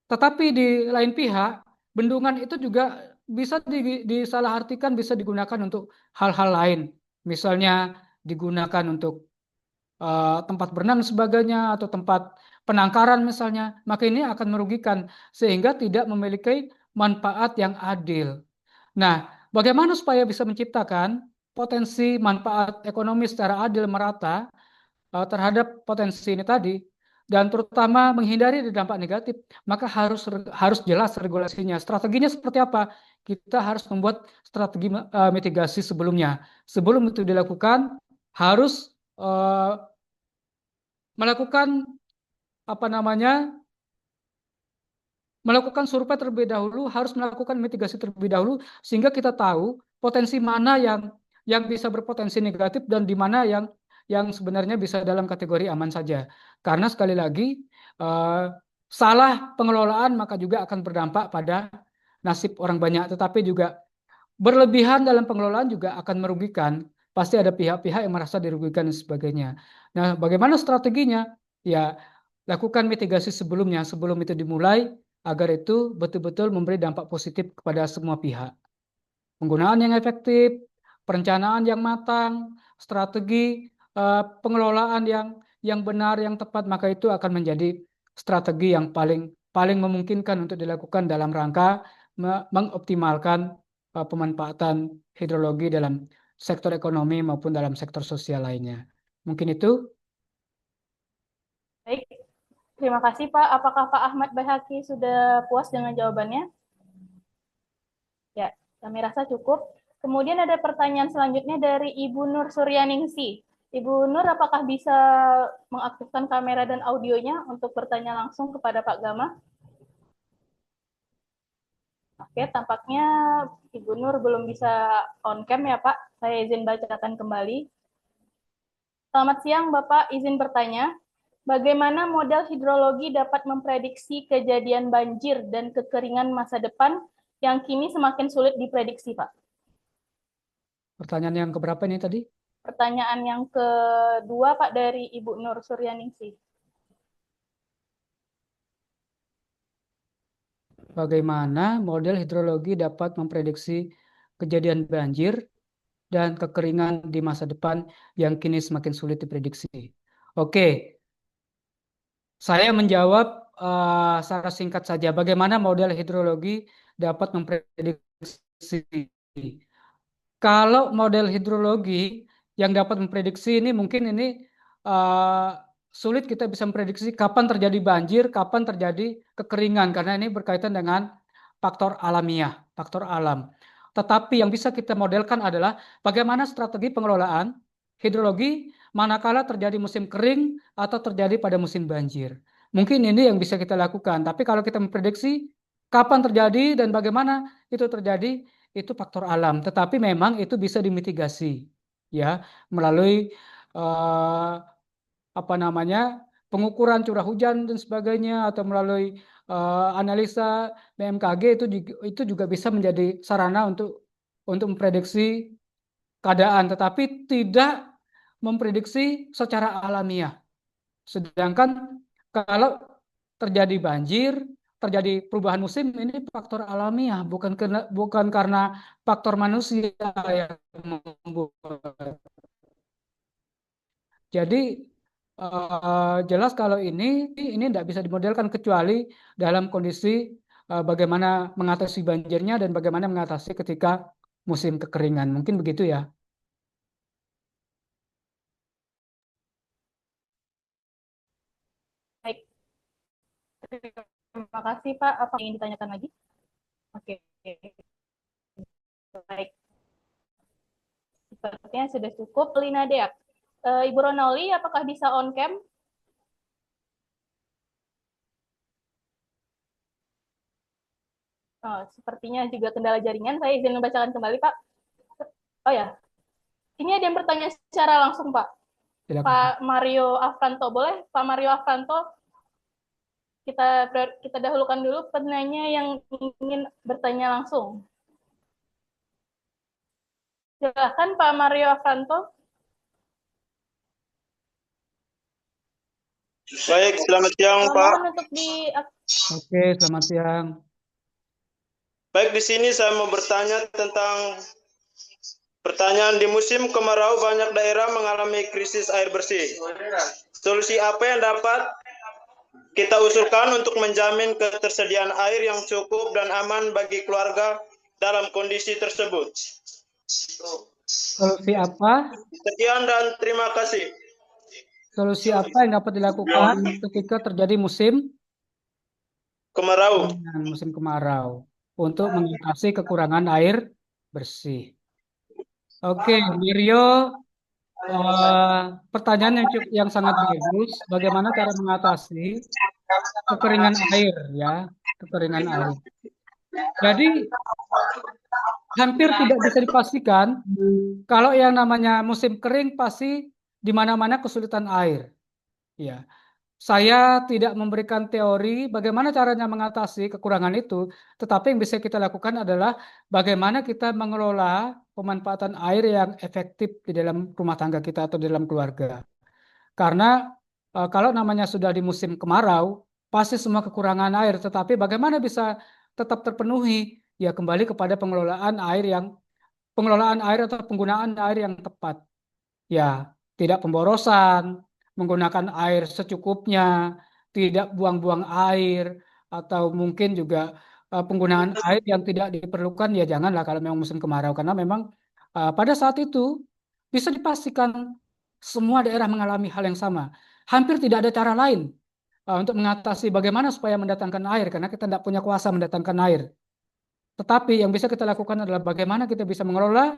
Tetapi di lain pihak, bendungan itu juga bisa disalahartikan, bisa digunakan untuk hal-hal lain. Misalnya digunakan untuk tempat berenang dan sebagainya atau tempat penangkaran misalnya, maka ini akan merugikan sehingga tidak memiliki manfaat yang adil. Nah, bagaimana supaya bisa menciptakan potensi manfaat ekonomi secara adil merata terhadap potensi ini tadi dan terutama menghindari dampak negatif, maka harus jelas regulasinya. Strateginya seperti apa? Kita harus membuat strategi mitigasi sebelumnya. Sebelum itu dilakukan, harus melakukan apa namanya melakukan survei terlebih dahulu, harus melakukan mitigasi terlebih dahulu sehingga kita tahu potensi mana yang bisa berpotensi negatif dan di mana yang sebenarnya bisa dalam kategori aman saja. Karena sekali lagi salah pengelolaan maka juga akan berdampak pada nasib orang banyak, tetapi juga berlebihan dalam pengelolaan juga akan merugikan. Pasti ada pihak-pihak yang merasa dirugikan dan sebagainya. Nah, bagaimana strateginya? Ya, lakukan mitigasi sebelumnya, sebelum itu dimulai, agar itu betul-betul memberi dampak positif kepada semua pihak. Penggunaan yang efektif, perencanaan yang matang, strategi pengelolaan yang benar, yang tepat, maka itu akan menjadi strategi yang paling memungkinkan untuk dilakukan dalam rangka mengoptimalkan pemanfaatan hidrologi dalam sektor ekonomi maupun dalam sektor sosial lainnya. Mungkin itu. Baik, terima kasih Pak. Apakah Pak Ahmad Baihaqi sudah puas dengan jawabannya? Ya, kami rasa cukup. Kemudian ada pertanyaan selanjutnya dari Ibu Nur Suryaningsi. Ibu Nur, apakah bisa mengaktifkan kamera dan audionya untuk bertanya langsung kepada Pak Gama? Oke, tampaknya Ibu Nur belum bisa on cam ya Pak. Saya izin bacakan kembali. Selamat siang Bapak, izin bertanya. Bagaimana model hidrologi dapat memprediksi kejadian banjir dan kekeringan masa depan yang kini semakin sulit diprediksi, Pak? Pertanyaan yang keberapa ini tadi? Pertanyaan yang kedua, Pak, dari Ibu Nur Suryaningsih. Bagaimana model hidrologi dapat memprediksi kejadian banjir dan kekeringan di masa depan yang kini semakin sulit diprediksi? Oke, saya menjawab secara singkat saja. Bagaimana model hidrologi dapat memprediksi? Kalau model hidrologi yang dapat memprediksi ini mungkin ini uh, sulit kita bisa memprediksi kapan terjadi banjir, kapan terjadi kekeringan karena ini berkaitan dengan faktor alamiah, faktor alam. Tetapi yang bisa kita modelkan adalah bagaimana strategi pengelolaan hidrologi manakala terjadi musim kering atau terjadi pada musim banjir. Mungkin ini yang bisa kita lakukan. Tapi kalau kita memprediksi kapan terjadi dan bagaimana itu terjadi, itu faktor alam, tetapi memang itu bisa dimitigasi ya melalui eh, apa namanya pengukuran curah hujan dan sebagainya atau melalui analisa BMKG itu juga bisa menjadi sarana untuk memprediksi keadaan, tetapi tidak memprediksi secara alamiah. Sedangkan kalau terjadi banjir, terjadi perubahan musim ini faktor alamiah, bukan karena faktor manusia yang membuat. Jadi jelas kalau ini tidak bisa dimodelkan kecuali dalam kondisi bagaimana mengatasi banjirnya dan bagaimana mengatasi ketika musim kekeringan. Mungkin begitu ya. Baik, terima kasih Pak. Apa yang ingin ditanyakan lagi? Oke, baik. Sepertinya sudah cukup. Lina Deak. Ibu Ronali, apakah bisa on cam? Oh, sepertinya juga kendala jaringan. Saya izin membacakan kembali, Pak. Oh ya, ini ada yang bertanya secara langsung, Pak. Silakan. Pak Mario Afranto, boleh? Pak Mario Afranto, kita dahulukan dulu penanya yang ingin bertanya langsung. Silakan Pak Mario Afranto. Baik, selamat siang Pak. Mohon untuk di Oke, selamat siang. Baik, di sini saya mau bertanya tentang pertanyaan di musim kemarau banyak daerah mengalami krisis air bersih. Solusi apa yang dapat kita usulkan untuk menjamin ketersediaan air yang cukup dan aman bagi keluarga dalam kondisi tersebut? Solusi apa? Sekian dan terima kasih. Solusi apa yang dapat dilakukan ketika terjadi musim Kemarau. musim kemarau untuk mengatasi kekurangan air bersih? Oke, Mario, pertanyaan yang sangat bagus. Bagaimana cara mengatasi kekeringan air, ya, kekeringan air. Jadi hampir tidak bisa dipastikan kalau yang namanya musim kering pasti di mana-mana kesulitan air. Ya, saya tidak memberikan teori bagaimana caranya mengatasi kekurangan itu, tetapi yang bisa kita lakukan adalah bagaimana kita mengelola pemanfaatan air yang efektif di dalam rumah tangga kita atau di dalam keluarga. Karena kalau namanya sudah di musim kemarau, pasti semua kekurangan air, tetapi bagaimana bisa tetap terpenuhi? Ya kembali kepada pengelolaan air atau penggunaan air yang tepat. Ya, tidak pemborosan, menggunakan air secukupnya, tidak buang-buang air, atau mungkin juga penggunaan air yang tidak diperlukan, ya janganlah kalau memang musim kemarau. Karena memang pada saat itu bisa dipastikan semua daerah mengalami hal yang sama. Hampir tidak ada cara lain untuk mengatasi bagaimana supaya mendatangkan air, karena kita tidak punya kuasa mendatangkan air. Tetapi yang bisa kita lakukan adalah bagaimana kita bisa mengelola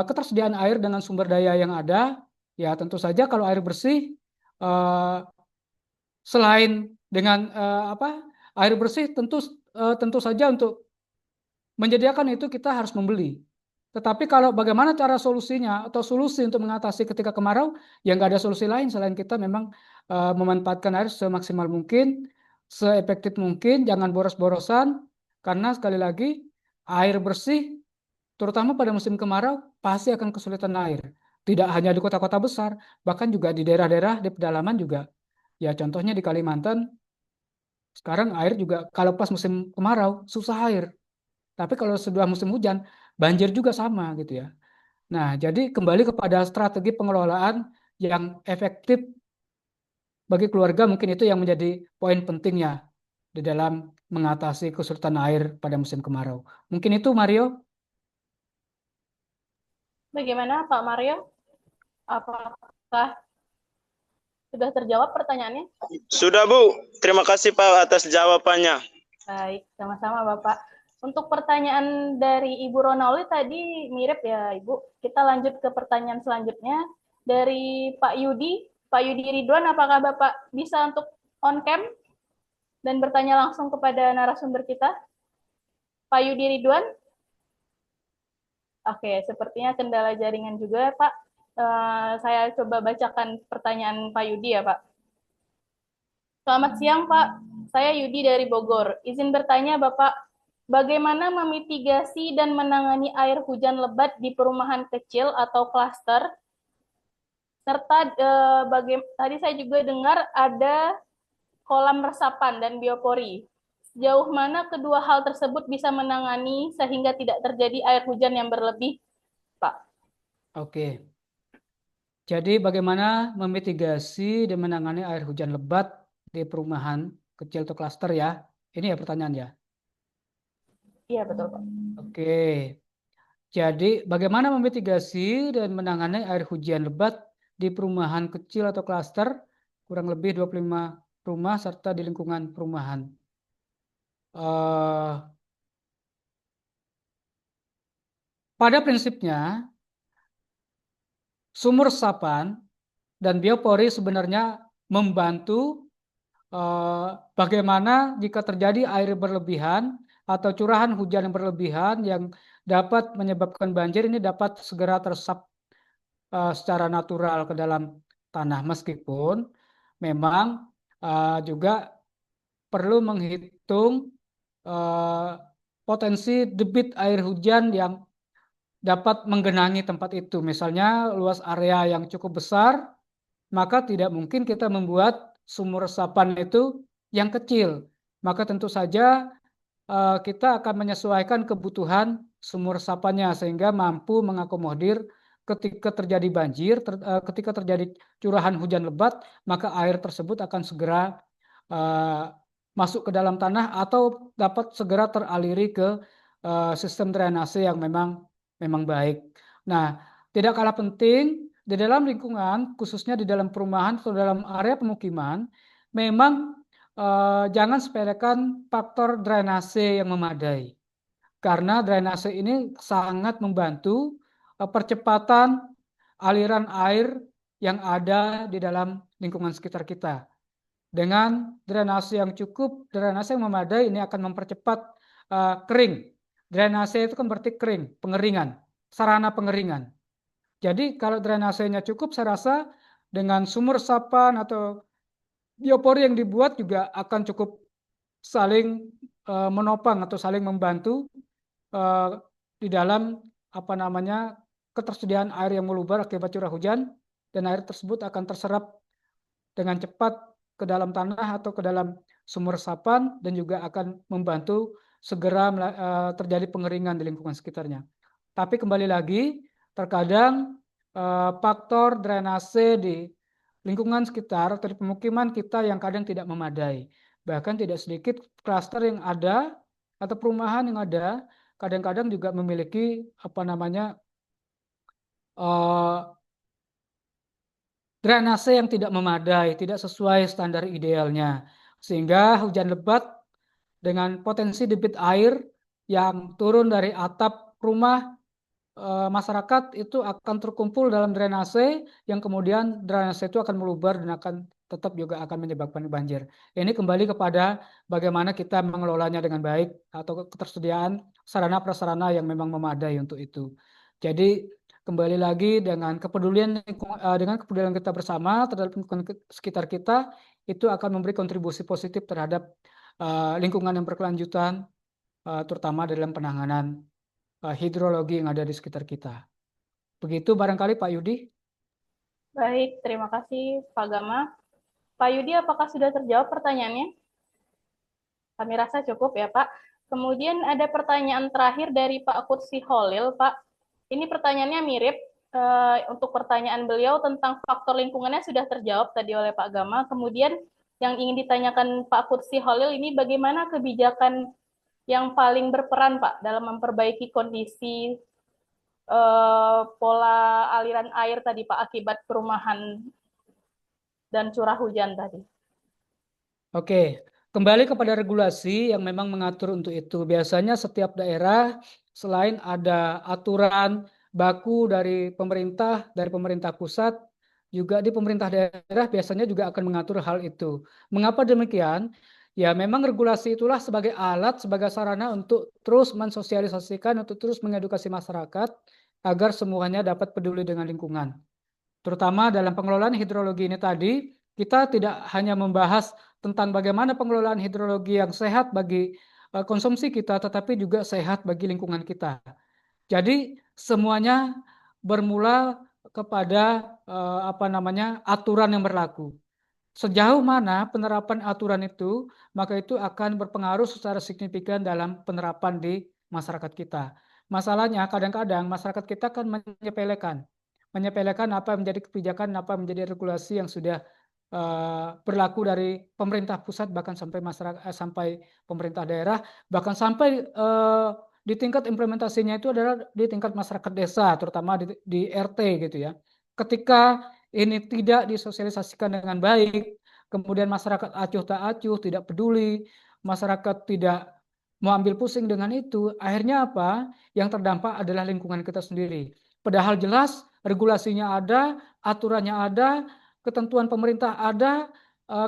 ketersediaan air dengan sumber daya yang ada. Ya tentu saja kalau air bersih eh, selain dengan air bersih tentu saja untuk menyediakan itu kita harus membeli. Tetapi kalau bagaimana cara solusinya atau solusi untuk mengatasi ketika kemarau, ya nggak ada solusi lain selain kita memang memanfaatkan air semaksimal mungkin, seefektif mungkin, jangan boros-borosan, karena sekali lagi air bersih, terutama pada musim kemarau, pasti akan kesulitan air. Tidak hanya di kota-kota besar, bahkan juga di daerah-daerah di pedalaman juga. Ya contohnya di Kalimantan, sekarang air juga kalau pas musim kemarau susah air. Tapi kalau sudah musim hujan, banjir juga sama gitu ya. Nah, jadi kembali kepada strategi pengelolaan yang efektif bagi keluarga, mungkin itu yang menjadi poin pentingnya di dalam mengatasi kesulitan air pada musim kemarau. Mungkin itu, Mario. Bagaimana Pak Mario? Apakah sudah terjawab pertanyaannya? Sudah, Bu. Terima kasih, Pak, atas jawabannya. Baik, sama-sama Bapak. Untuk pertanyaan dari Ibu Ronali tadi mirip ya Ibu. Kita lanjut ke pertanyaan selanjutnya. Dari Pak Yudi. Pak Yudi Ridwan, apakah Bapak bisa untuk on cam dan bertanya langsung kepada narasumber kita? Pak Yudi Ridwan? Oke, sepertinya kendala jaringan juga Pak. Saya coba bacakan pertanyaan Pak Yudi ya Pak. Selamat siang Pak, saya Yudi dari Bogor. Izin bertanya Bapak, bagaimana memitigasi dan menangani air hujan lebat di perumahan kecil atau klaster? Serta tadi saya juga dengar ada kolam resapan dan biopori. Sejauh mana kedua hal tersebut bisa menangani sehingga tidak terjadi air hujan yang berlebih, Pak? Oke. Jadi bagaimana memitigasi dan menangani air hujan lebat di perumahan kecil atau klaster ya? Ini ya pertanyaannya. Iya, betul, Pak. Oke. Jadi bagaimana memitigasi dan menangani air hujan lebat di perumahan kecil atau klaster, kurang lebih 25 rumah serta di lingkungan perumahan. Pada prinsipnya, sumur resapan dan biopori sebenarnya membantu bagaimana jika terjadi air berlebihan atau curahan hujan yang berlebihan yang dapat menyebabkan banjir, ini dapat segera teresap secara natural ke dalam tanah, meskipun memang juga perlu menghitung potensi debit air hujan yang dapat menggenangi tempat itu. Misalnya luas area yang cukup besar, maka tidak mungkin kita membuat sumur resapan itu yang kecil. Maka tentu saja kita akan menyesuaikan kebutuhan sumur resapannya sehingga mampu mengakomodir ketika terjadi banjir, ketika terjadi curahan hujan lebat, maka air tersebut akan segera masuk ke dalam tanah atau dapat segera teraliri ke sistem drainase yang memang baik. Nah, tidak kalah penting di dalam lingkungan, khususnya di dalam perumahan atau dalam area pemukiman, memang jangan sepelekan faktor drainase yang memadai. Karena drainase ini sangat membantu percepatan aliran air yang ada di dalam lingkungan sekitar kita. Dengan drainase yang cukup, drainase yang memadai ini akan mempercepat kering. Drainase itu kan berarti kering, pengeringan, sarana pengeringan. Jadi kalau drainasenya cukup, saya rasa dengan sumur resapan atau biopori yang dibuat juga akan cukup saling menopang atau saling membantu di dalam ketersediaan air yang meluber akibat curah hujan, dan air tersebut akan terserap dengan cepat ke dalam tanah atau ke dalam sumur resapan dan juga akan membantu segera terjadi pengeringan di lingkungan sekitarnya. Tapi kembali lagi, terkadang faktor drainase di lingkungan sekitar atau di pemukiman kita yang kadang tidak memadai. Bahkan tidak sedikit klaster yang ada atau perumahan yang ada kadang-kadang juga memiliki drainase yang tidak memadai, tidak sesuai standar idealnya. Sehingga hujan lebat dengan potensi debit air yang turun dari atap rumah masyarakat itu akan terkumpul dalam drainase yang kemudian drainase itu akan meluber dan akan tetap juga akan menyebabkan banjir. Ini kembali kepada bagaimana kita mengelolanya dengan baik atau ketersediaan sarana prasarana yang memang memadai untuk itu. Jadi kembali lagi dengan kepedulian kita bersama terhadap lingkungan sekitar kita, itu akan memberi kontribusi positif terhadap lingkungan yang berkelanjutan, terutama dalam penanganan hidrologi yang ada di sekitar kita. Begitu barangkali Pak Yudi. Baik, terima kasih Pak Gama. Pak Yudi, apakah sudah terjawab pertanyaannya? Kami rasa cukup ya Pak. Kemudian ada pertanyaan terakhir dari Pak Kursi Holil, Pak. Ini pertanyaannya mirip. Untuk pertanyaan beliau tentang faktor lingkungannya sudah terjawab tadi oleh Pak Gama. Kemudian yang ingin ditanyakan Pak Kursi Holil ini bagaimana kebijakan yang paling berperan Pak dalam memperbaiki kondisi pola aliran air tadi Pak akibat perumahan dan curah hujan tadi. Oke, kembali kepada regulasi yang memang mengatur untuk itu. Biasanya setiap daerah selain ada aturan baku dari pemerintah pusat, juga di pemerintah daerah biasanya juga akan mengatur hal itu. Mengapa demikian? Ya memang regulasi itulah sebagai alat, sebagai sarana untuk terus mensosialisasikan, untuk terus mengedukasi masyarakat agar semuanya dapat peduli dengan lingkungan. Terutama dalam pengelolaan hidrologi ini tadi, kita tidak hanya membahas tentang bagaimana pengelolaan hidrologi yang sehat bagi konsumsi kita, tetapi juga sehat bagi lingkungan kita. Jadi semuanya bermula kepada aturan yang berlaku. Sejauh mana penerapan aturan itu, maka itu akan berpengaruh secara signifikan dalam penerapan di masyarakat kita. Masalahnya kadang-kadang masyarakat kita kan menyepelekan apa menjadi kebijakan, apa menjadi regulasi yang sudah berlaku dari pemerintah pusat, bahkan sampai sampai pemerintah daerah, bahkan sampai di tingkat implementasinya itu adalah di tingkat masyarakat desa, terutama di RT gitu ya. Ketika ini tidak disosialisasikan dengan baik, kemudian masyarakat acuh tak acuh, tidak peduli, masyarakat tidak mau ambil pusing dengan itu, akhirnya apa? Yang terdampak adalah lingkungan kita sendiri. Padahal jelas regulasinya ada, aturannya ada, ketentuan pemerintah ada,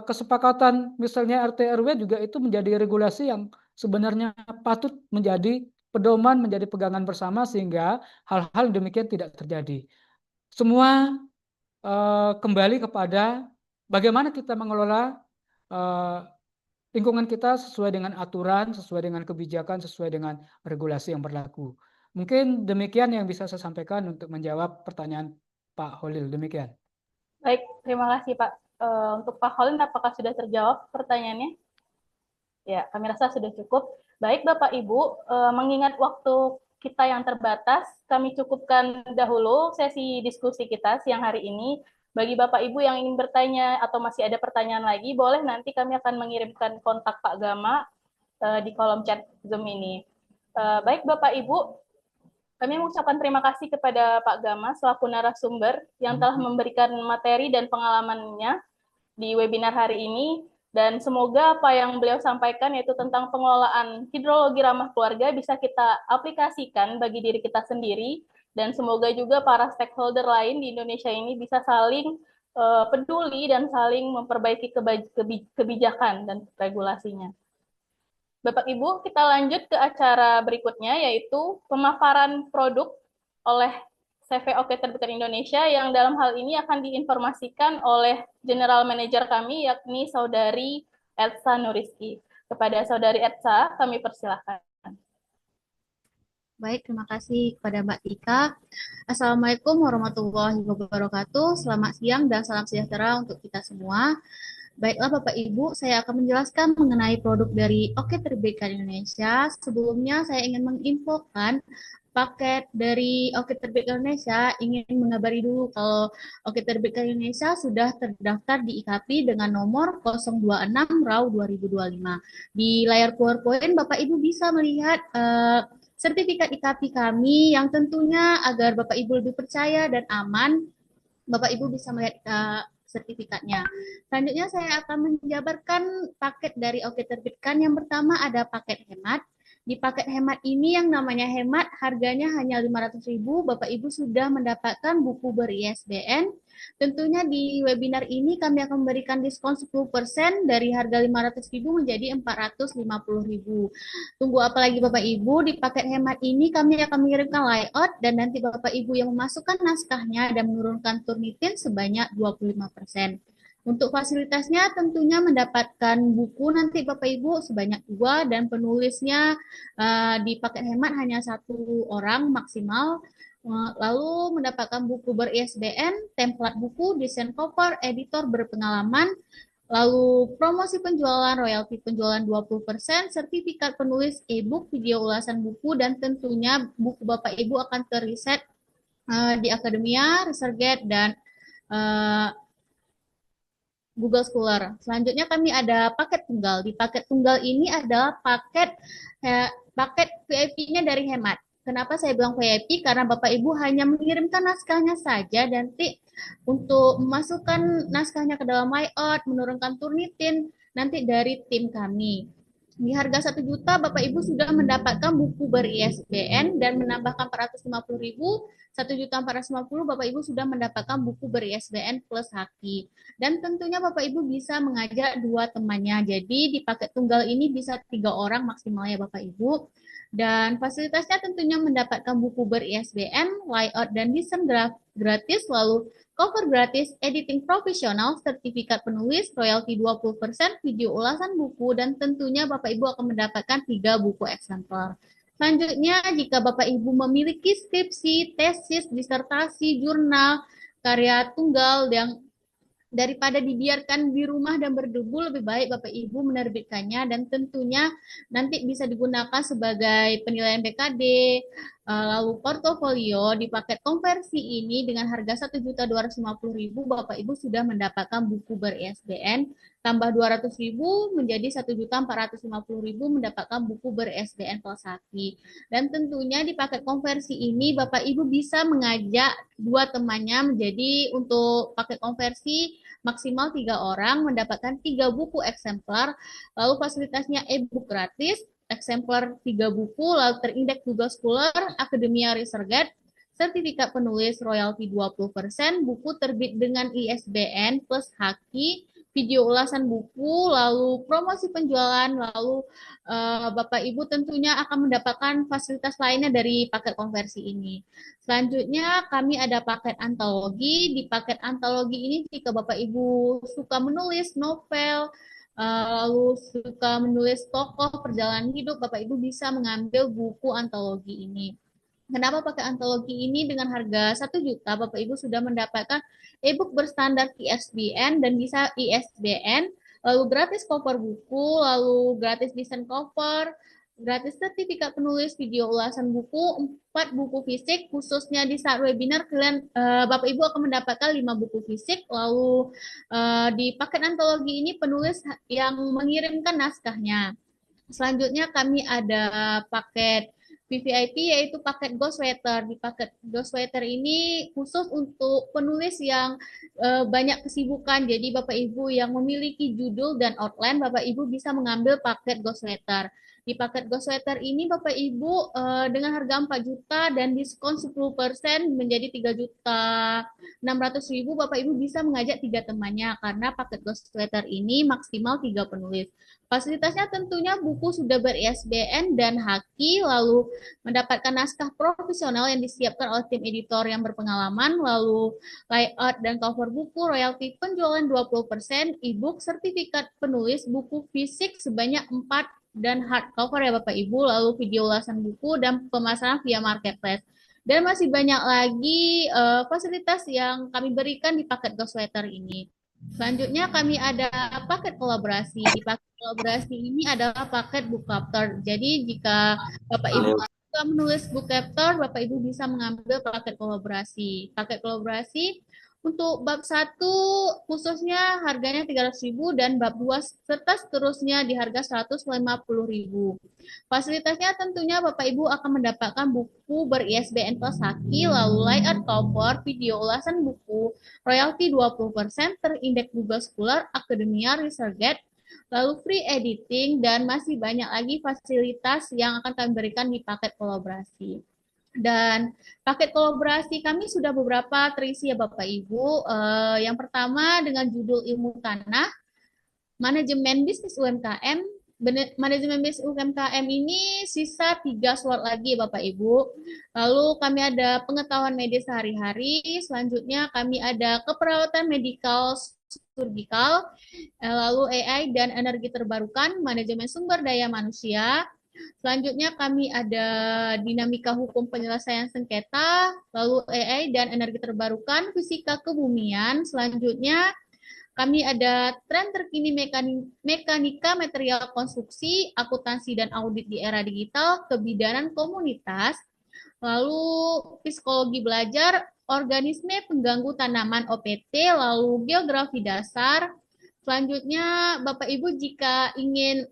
kesepakatan misalnya RT RW juga itu menjadi regulasi yang sebenarnya patut menjadi pedoman, menjadi pegangan bersama sehingga hal-hal demikian tidak terjadi. Semua kembali kepada bagaimana kita mengelola lingkungan kita sesuai dengan aturan, sesuai dengan kebijakan, sesuai dengan regulasi yang berlaku. Mungkin demikian yang bisa saya sampaikan untuk menjawab pertanyaan Pak Holil. Demikian. Baik, terima kasih Pak. Untuk Pak Holil, apakah sudah terjawab pertanyaannya? Ya, kami rasa sudah cukup. Baik Bapak Ibu, mengingat waktu kita yang terbatas, kami cukupkan dahulu sesi diskusi kita siang hari ini. Bagi Bapak Ibu yang ingin bertanya atau masih ada pertanyaan lagi, boleh nanti kami akan mengirimkan kontak Pak Gama di kolom chat Zoom ini. Baik Bapak Ibu, kami mengucapkan terima kasih kepada Pak Gama selaku narasumber yang telah memberikan materi dan pengalamannya di webinar hari ini. Dan semoga apa yang beliau sampaikan yaitu tentang pengelolaan hidrologi ramah keluarga bisa kita aplikasikan bagi diri kita sendiri, dan semoga juga para stakeholder lain di Indonesia ini bisa saling peduli dan saling memperbaiki kebijakan dan regulasinya. Bapak Ibu, kita lanjut ke acara berikutnya yaitu pemaparan produk oleh CV Oke Terbitan Indonesia yang dalam hal ini akan diinformasikan oleh General Manager kami, yakni Saudari Etsa Nuriski. Kepada Saudari Etsa, kami persilahkan. Baik, terima kasih kepada Mbak Tika. Assalamualaikum warahmatullahi wabarakatuh. Selamat siang dan salam sejahtera untuk kita semua. Baiklah Bapak Ibu, saya akan menjelaskan mengenai produk dari Oke Terbitan Indonesia. Sebelumnya saya ingin menginfokan paket dari Oke Terbitan Indonesia, ingin mengabari dulu kalau Oke Terbitan Indonesia sudah terdaftar di IKAPI dengan nomor 026 RAW 2025. Di layar PowerPoint Bapak Ibu bisa melihat sertifikat IKAPI kami yang tentunya agar Bapak Ibu lebih percaya dan aman, Bapak Ibu bisa melihat sertifikatnya. Selanjutnya saya akan menjabarkan paket dari Oke Terbitkan. Yang pertama ada paket hemat. Di paket hemat ini yang namanya hemat, harganya hanya 500.000, Bapak Ibu sudah mendapatkan buku ber-ISBN. Tentunya di webinar ini kami akan memberikan diskon 10% dari harga 500.000 menjadi 450.000. Tunggu apa lagi Bapak Ibu, di paket hemat ini kami akan mengirimkan layout dan nanti Bapak Ibu yang memasukkan naskahnya dan menurunkan Turnitin sebanyak 25%. Untuk fasilitasnya tentunya mendapatkan buku nanti Bapak Ibu sebanyak 2 dan penulisnya di paket hemat hanya 1 orang maksimal. Lalu mendapatkan buku ber-ISBN, template buku, desain cover, editor berpengalaman, lalu promosi penjualan, royalti penjualan 20%, sertifikat penulis e-book, video ulasan buku, dan tentunya buku Bapak Ibu akan teriset di Akademia, ResearchGate, dan Google Scholar. Selanjutnya kami ada paket tunggal. Di paket tunggal ini adalah paket VIP-nya dari hemat. Kenapa saya bilang VIP? Karena Bapak Ibu hanya mengirimkan naskahnya saja dan untuk memasukkan naskahnya ke dalam layout, menurunkan Turnitin nanti dari tim kami. Di harga 1 juta, Bapak Ibu sudah mendapatkan buku ber-ISBN dan menambahkan 450.000, 1.450.000 Bapak Ibu sudah mendapatkan buku ber-ISBN plus haki. Dan tentunya Bapak Ibu bisa mengajak 2 temannya. Jadi di paket tunggal ini bisa 3 orang maksimalnya Bapak Ibu. Dan fasilitasnya tentunya mendapatkan buku ber-ISBN, layout dan desain gratis, lalu cover gratis, editing profesional, sertifikat penulis, royalti 20%, video ulasan buku, dan tentunya Bapak Ibu akan mendapatkan 3 buku eksemplar. Selanjutnya, jika Bapak Ibu memiliki skripsi, tesis, disertasi, jurnal, karya tunggal yang daripada dibiarkan di rumah dan berdebu, lebih baik Bapak Ibu menerbitkannya dan tentunya nanti bisa digunakan sebagai penilaian BKD, lalu portofolio. Di paket konversi ini dengan harga 1.250.000 Bapak Ibu sudah mendapatkan buku ber-ISBN, tambah 200.000 menjadi 1.450.000 mendapatkan buku ber-ISBN plus haki. Dan tentunya di paket konversi ini Bapak Ibu bisa mengajak 2 temannya menjadi untuk paket konversi maksimal 3 orang mendapatkan 3 buku eksemplar, lalu fasilitasnya e-book gratis, eksemplar 3 buku, lalu terindeks Google Scholar, Akademia ResearchGate, sertifikat penulis royalti 20%, buku terbit dengan ISBN plus haki, video ulasan buku, lalu promosi penjualan, lalu Bapak Ibu tentunya akan mendapatkan fasilitas lainnya dari paket konversi ini. Selanjutnya kami ada paket antologi. Di paket antologi ini jika Bapak Ibu suka menulis novel, lalu suka menulis tokoh perjalanan hidup, Bapak Ibu bisa mengambil buku antologi ini. Kenapa pakai antologi ini dengan harga 1 juta, Bapak Ibu sudah mendapatkan e-book berstandar ISBN dan bisa ISBN, lalu gratis cover buku, lalu gratis desain cover, gratis sertifikat penulis, video ulasan buku, 4 buku fisik, khususnya di saat webinar kalian Bapak Ibu akan mendapatkan 5 buku fisik, lalu di paket antologi ini penulis yang mengirimkan naskahnya. Selanjutnya kami ada paket VVIP yaitu paket ghostwriter. Di paket ghostwriter ini khusus untuk penulis yang banyak kesibukan. Jadi Bapak Ibu yang memiliki judul dan outline, Bapak Ibu bisa mengambil paket ghostwriter. Di paket ghostwriter ini Bapak Ibu dengan harga 4 juta dan diskon 10% menjadi 3.600.000 Bapak Ibu bisa mengajak 3 temannya karena paket ghostwriter ini maksimal 3 penulis. Fasilitasnya tentunya buku sudah ber-ISBN dan haki, lalu mendapatkan naskah profesional yang disiapkan oleh tim editor yang berpengalaman, lalu layout dan cover buku, royalti penjualan 20%, e-book, sertifikat penulis, buku fisik sebanyak 4 dan hardcover ya Bapak Ibu, lalu video ulasan buku dan pemasaran via marketplace. Dan masih banyak lagi fasilitas yang kami berikan di paket ghostwriter ini. Selanjutnya kami ada paket kolaborasi. Di paket kolaborasi ini adalah paket book chapter. Jadi jika Bapak Ibu suka menulis book chapter, Bapak Ibu bisa mengambil paket kolaborasi. Paket kolaborasi untuk bab 1 khususnya harganya 300.000 dan bab 2 serta seterusnya di harga 150.000. Fasilitasnya tentunya Bapak Ibu akan mendapatkan buku ber-ISBN plus haki, lalu layout cover, video ulasan buku, royalti 20%, terindeks Google Scholar, Akademia, ResearchGate, lalu free editing, dan masih banyak lagi fasilitas yang akan kami berikan di paket kolaborasi. Dan paket kolaborasi kami sudah beberapa terisi ya Bapak Ibu. Yang pertama dengan judul Ilmu Tanah, Manajemen Bisnis UMKM. Manajemen Bisnis UMKM ini sisa 3 slot lagi Bapak Ibu. Lalu kami ada pengetahuan medis sehari-hari, selanjutnya kami ada keperawatan medikal surgikal, lalu AI dan energi terbarukan, manajemen sumber daya manusia. Selanjutnya kami ada dinamika hukum penyelesaian sengketa, lalu AI dan energi terbarukan, fisika kebumian. Selanjutnya kami ada tren terkini mekanika material konstruksi, akuntansi dan audit di era digital, kebidanan komunitas, lalu psikologi belajar, organisme pengganggu tanaman OPT, lalu geografi dasar. Selanjutnya Bapak Ibu jika ingin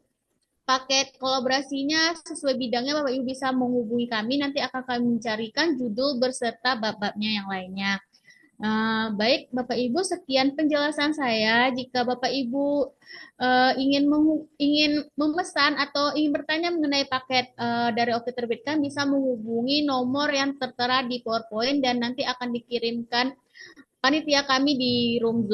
paket kolaborasinya sesuai bidangnya, Bapak Ibu bisa menghubungi kami, nanti akan kami mencarikan judul berserta bab-babnya yang lainnya. Baik Bapak Ibu, sekian penjelasan saya. Jika Bapak Ibu ingin memesan atau ingin bertanya mengenai paket dari Oke Terbitkan, bisa menghubungi nomor yang tertera di PowerPoint dan nanti akan dikirimkan panitia kami di room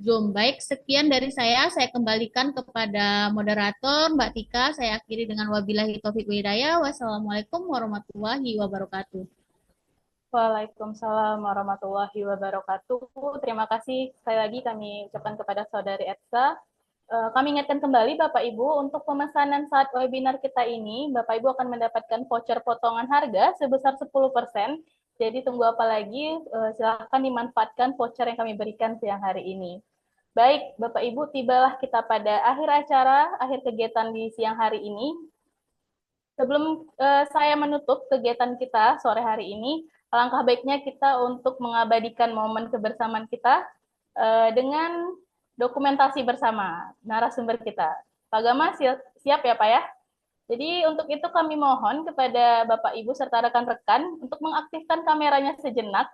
Zoom. Baik, sekian dari saya kembalikan kepada moderator Mbak Tika. Saya akhiri dengan wabillahi taufiq wa hidayah. Wassalamualaikum warahmatullahi wabarakatuh. Waalaikumsalam warahmatullahi wabarakatuh. Terima kasih sekali lagi kami ucapkan kepada Saudari Etsa. Kami ingatkan kembali Bapak Ibu, untuk pemesanan saat webinar kita ini, Bapak Ibu akan mendapatkan voucher potongan harga sebesar 10%. Jadi tunggu apa lagi, silakan dimanfaatkan voucher yang kami berikan siang hari ini. Baik, Bapak Ibu, tibalah kita pada akhir acara, akhir kegiatan di siang hari ini. Sebelum saya menutup kegiatan kita sore hari ini, alangkah baiknya kita untuk mengabadikan momen kebersamaan kita dengan dokumentasi bersama narasumber kita. Pak Gama siap ya Pak ya? Jadi untuk itu kami mohon kepada Bapak Ibu serta rekan-rekan untuk mengaktifkan kameranya sejenak,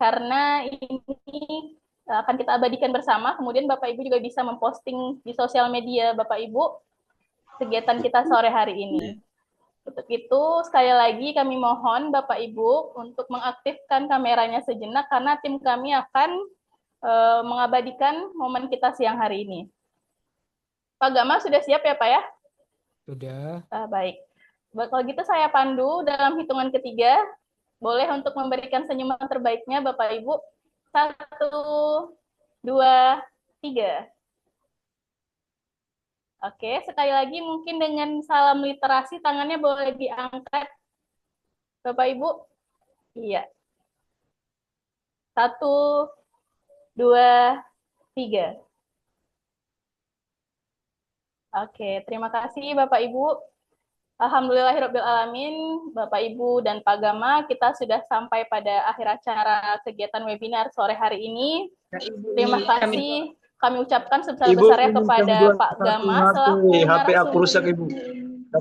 karena ini akan kita abadikan bersama, kemudian Bapak Ibu juga bisa memposting di sosial media Bapak Ibu kegiatan kita sore hari ini. Untuk itu, sekali lagi kami mohon Bapak Ibu untuk mengaktifkan kameranya sejenak, karena tim kami akan mengabadikan momen kita siang hari ini. Pak Gama sudah siap ya Pak ya? Sudah. Baik. Kalau gitu saya pandu dalam hitungan ketiga. Boleh untuk memberikan senyuman terbaiknya Bapak Ibu. 1, 2, 3. Oke, sekali lagi mungkin dengan salam literasi tangannya boleh diangkat Bapak Ibu. Iya. 1, 2, 3. Oke, terima kasih Bapak Ibu. Alhamdulillahirrabbilalamin, Bapak Ibu dan Pak Gama, kita sudah sampai pada akhir acara kegiatan webinar sore hari ini. Terima kasih kami ucapkan sebesar-besarnya kepada Pak Gama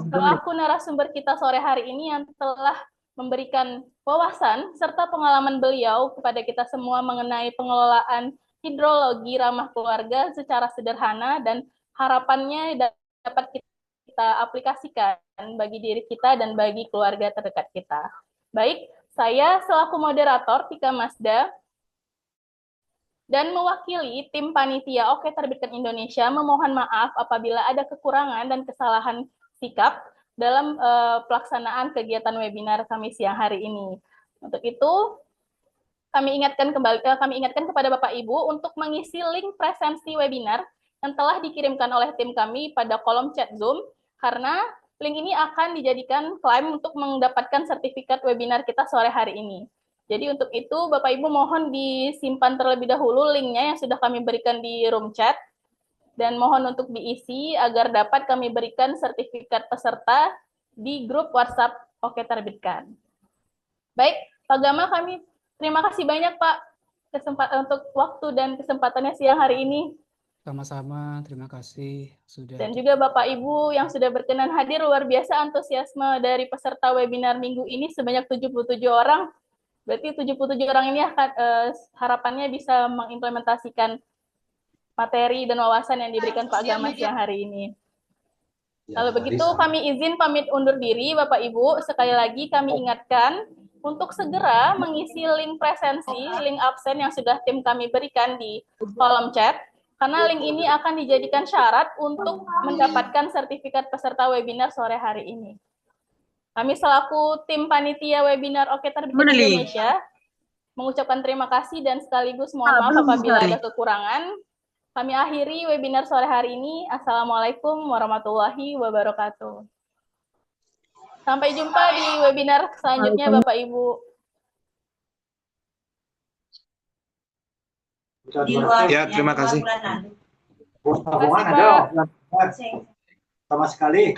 selaku narasumber kita sore hari ini yang telah memberikan wawasan serta pengalaman beliau kepada kita semua mengenai pengelolaan hidrologi ramah keluarga secara sederhana, dan harapannya dapat kita aplikasikan bagi diri kita dan bagi keluarga terdekat kita. Baik, saya selaku moderator Tika Masda dan mewakili tim panitia Oke Terbitkan Indonesia memohon maaf apabila ada kekurangan dan kesalahan sikap dalam pelaksanaan kegiatan webinar kami siang hari ini. Untuk itu, kami ingatkan kepada Bapak Ibu untuk mengisi link presensi webinar yang telah dikirimkan oleh tim kami pada kolom chat Zoom, karena link ini akan dijadikan klaim untuk mendapatkan sertifikat webinar kita sore hari ini. Jadi untuk itu Bapak Ibu mohon disimpan terlebih dahulu linknya yang sudah kami berikan di room chat, dan mohon untuk diisi agar dapat kami berikan sertifikat peserta di grup WhatsApp Oke Terbitkan. Baik, Pak Gama, kami terima kasih banyak Pak untuk waktu dan kesempatannya siang hari ini. Sama-sama, terima kasih sudah. Dan juga Bapak Ibu yang sudah berkenan hadir, luar biasa antusiasme dari peserta webinar minggu ini sebanyak 77 orang. Berarti 77 orang ini akan harapannya bisa mengimplementasikan materi dan wawasan yang diberikan Pak Gamas siang hari ini. Kalau begitu kami izin pamit undur diri Bapak Ibu. Sekali lagi kami ingatkan untuk segera mengisi link presensi, link absen yang sudah tim kami berikan di kolom chat. Karena link ini akan dijadikan syarat untuk mendapatkan sertifikat peserta webinar sore hari ini. Kami selaku tim panitia webinar Oke Terbit Indonesia mengucapkan terima kasih dan sekaligus mohon maaf apabila ada kekurangan. Kami akhiri webinar sore hari ini. Assalamualaikum warahmatullahi wabarakatuh. Sampai jumpa di webinar selanjutnya, Bapak Ibu. Ya, terima kasih. Tabungan ada sama sekali.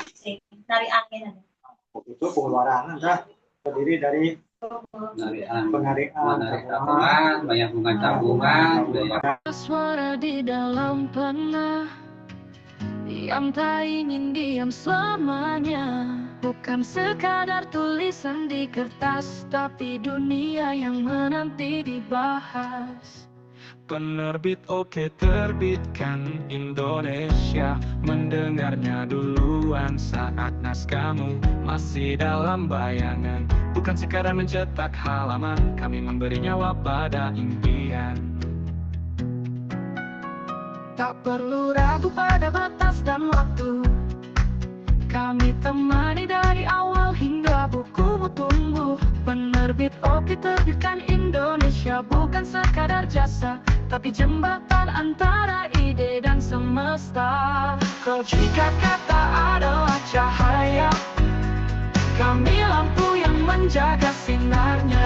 Dari angin ada. Itu pengeluaran ada terdiri dari penarikan tabungan, banyak bunga tabungan, suara di dalam pena yang tak ingin diam selamanya, bukan sekadar tulisan di kertas, tapi dunia yang menanti dibahas. Penerbit Oke terbitkan Indonesia, mendengarnya duluan saat naskahmu masih dalam bayangan, bukan sekadar mencetak halaman, kami memberi nyawa pada impian. Tak perlu ragu pada batas dan waktu, kami temani dari awal hingga bukumu tumbuh. Penerbit Oke terbitkan Indonesia, bukan sekadar jasa, tapi jembatan antara ide dan semesta. Kau jika kata adalah cahaya, kami lampu yang menjaga sinarnya.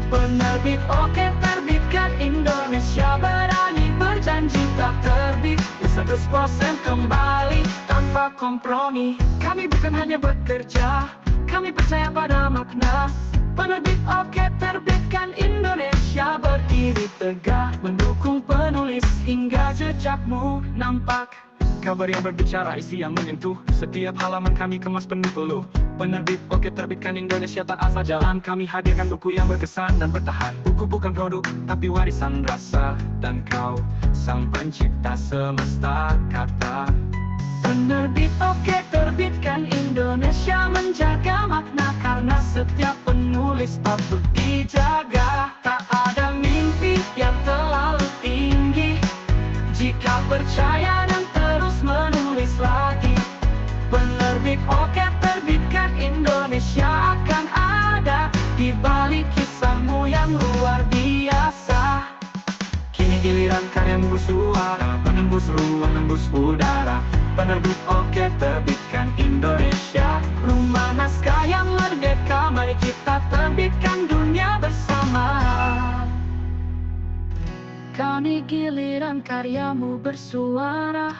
Penerbit Oke terbitkan Indonesia, berani berjanji tak terbit 100% kembali tanpa kompromi. Kami bukan hanya bekerja, kami percaya pada makna. Penerbit Oke terbitkan Indonesia, berdiri tegak mendukung penulis hingga jejakmu nampak. Kabar yang berbicara, isi yang menyentuh, setiap halaman kami kemas penuh peluh. Penerbit Oke terbitkan Indonesia, tak asal jalan, kami hadirkan buku yang berkesan dan bertahan. Buku bukan produk, tapi warisan rasa, dan kau sang pencipta semesta kata. Penerbit Oke terbitkan Indonesia, menjaga makna karena setiap penulis patut dijaga. Tak ada mimpi yang terlalu tinggi jika percaya dan terus menulis lagi. Penerbit Oke terbitkan Indonesia akan ada di balik kisahmu yang luar biasa. Kini giliran karyamu bersuara, menembus ruang, menembus udara. Penerbit Oke terbitkan Indonesia, rumah naskah yang merdeka, mari kita terbitkan dunia bersama. Kini giliran karyamu bersuara,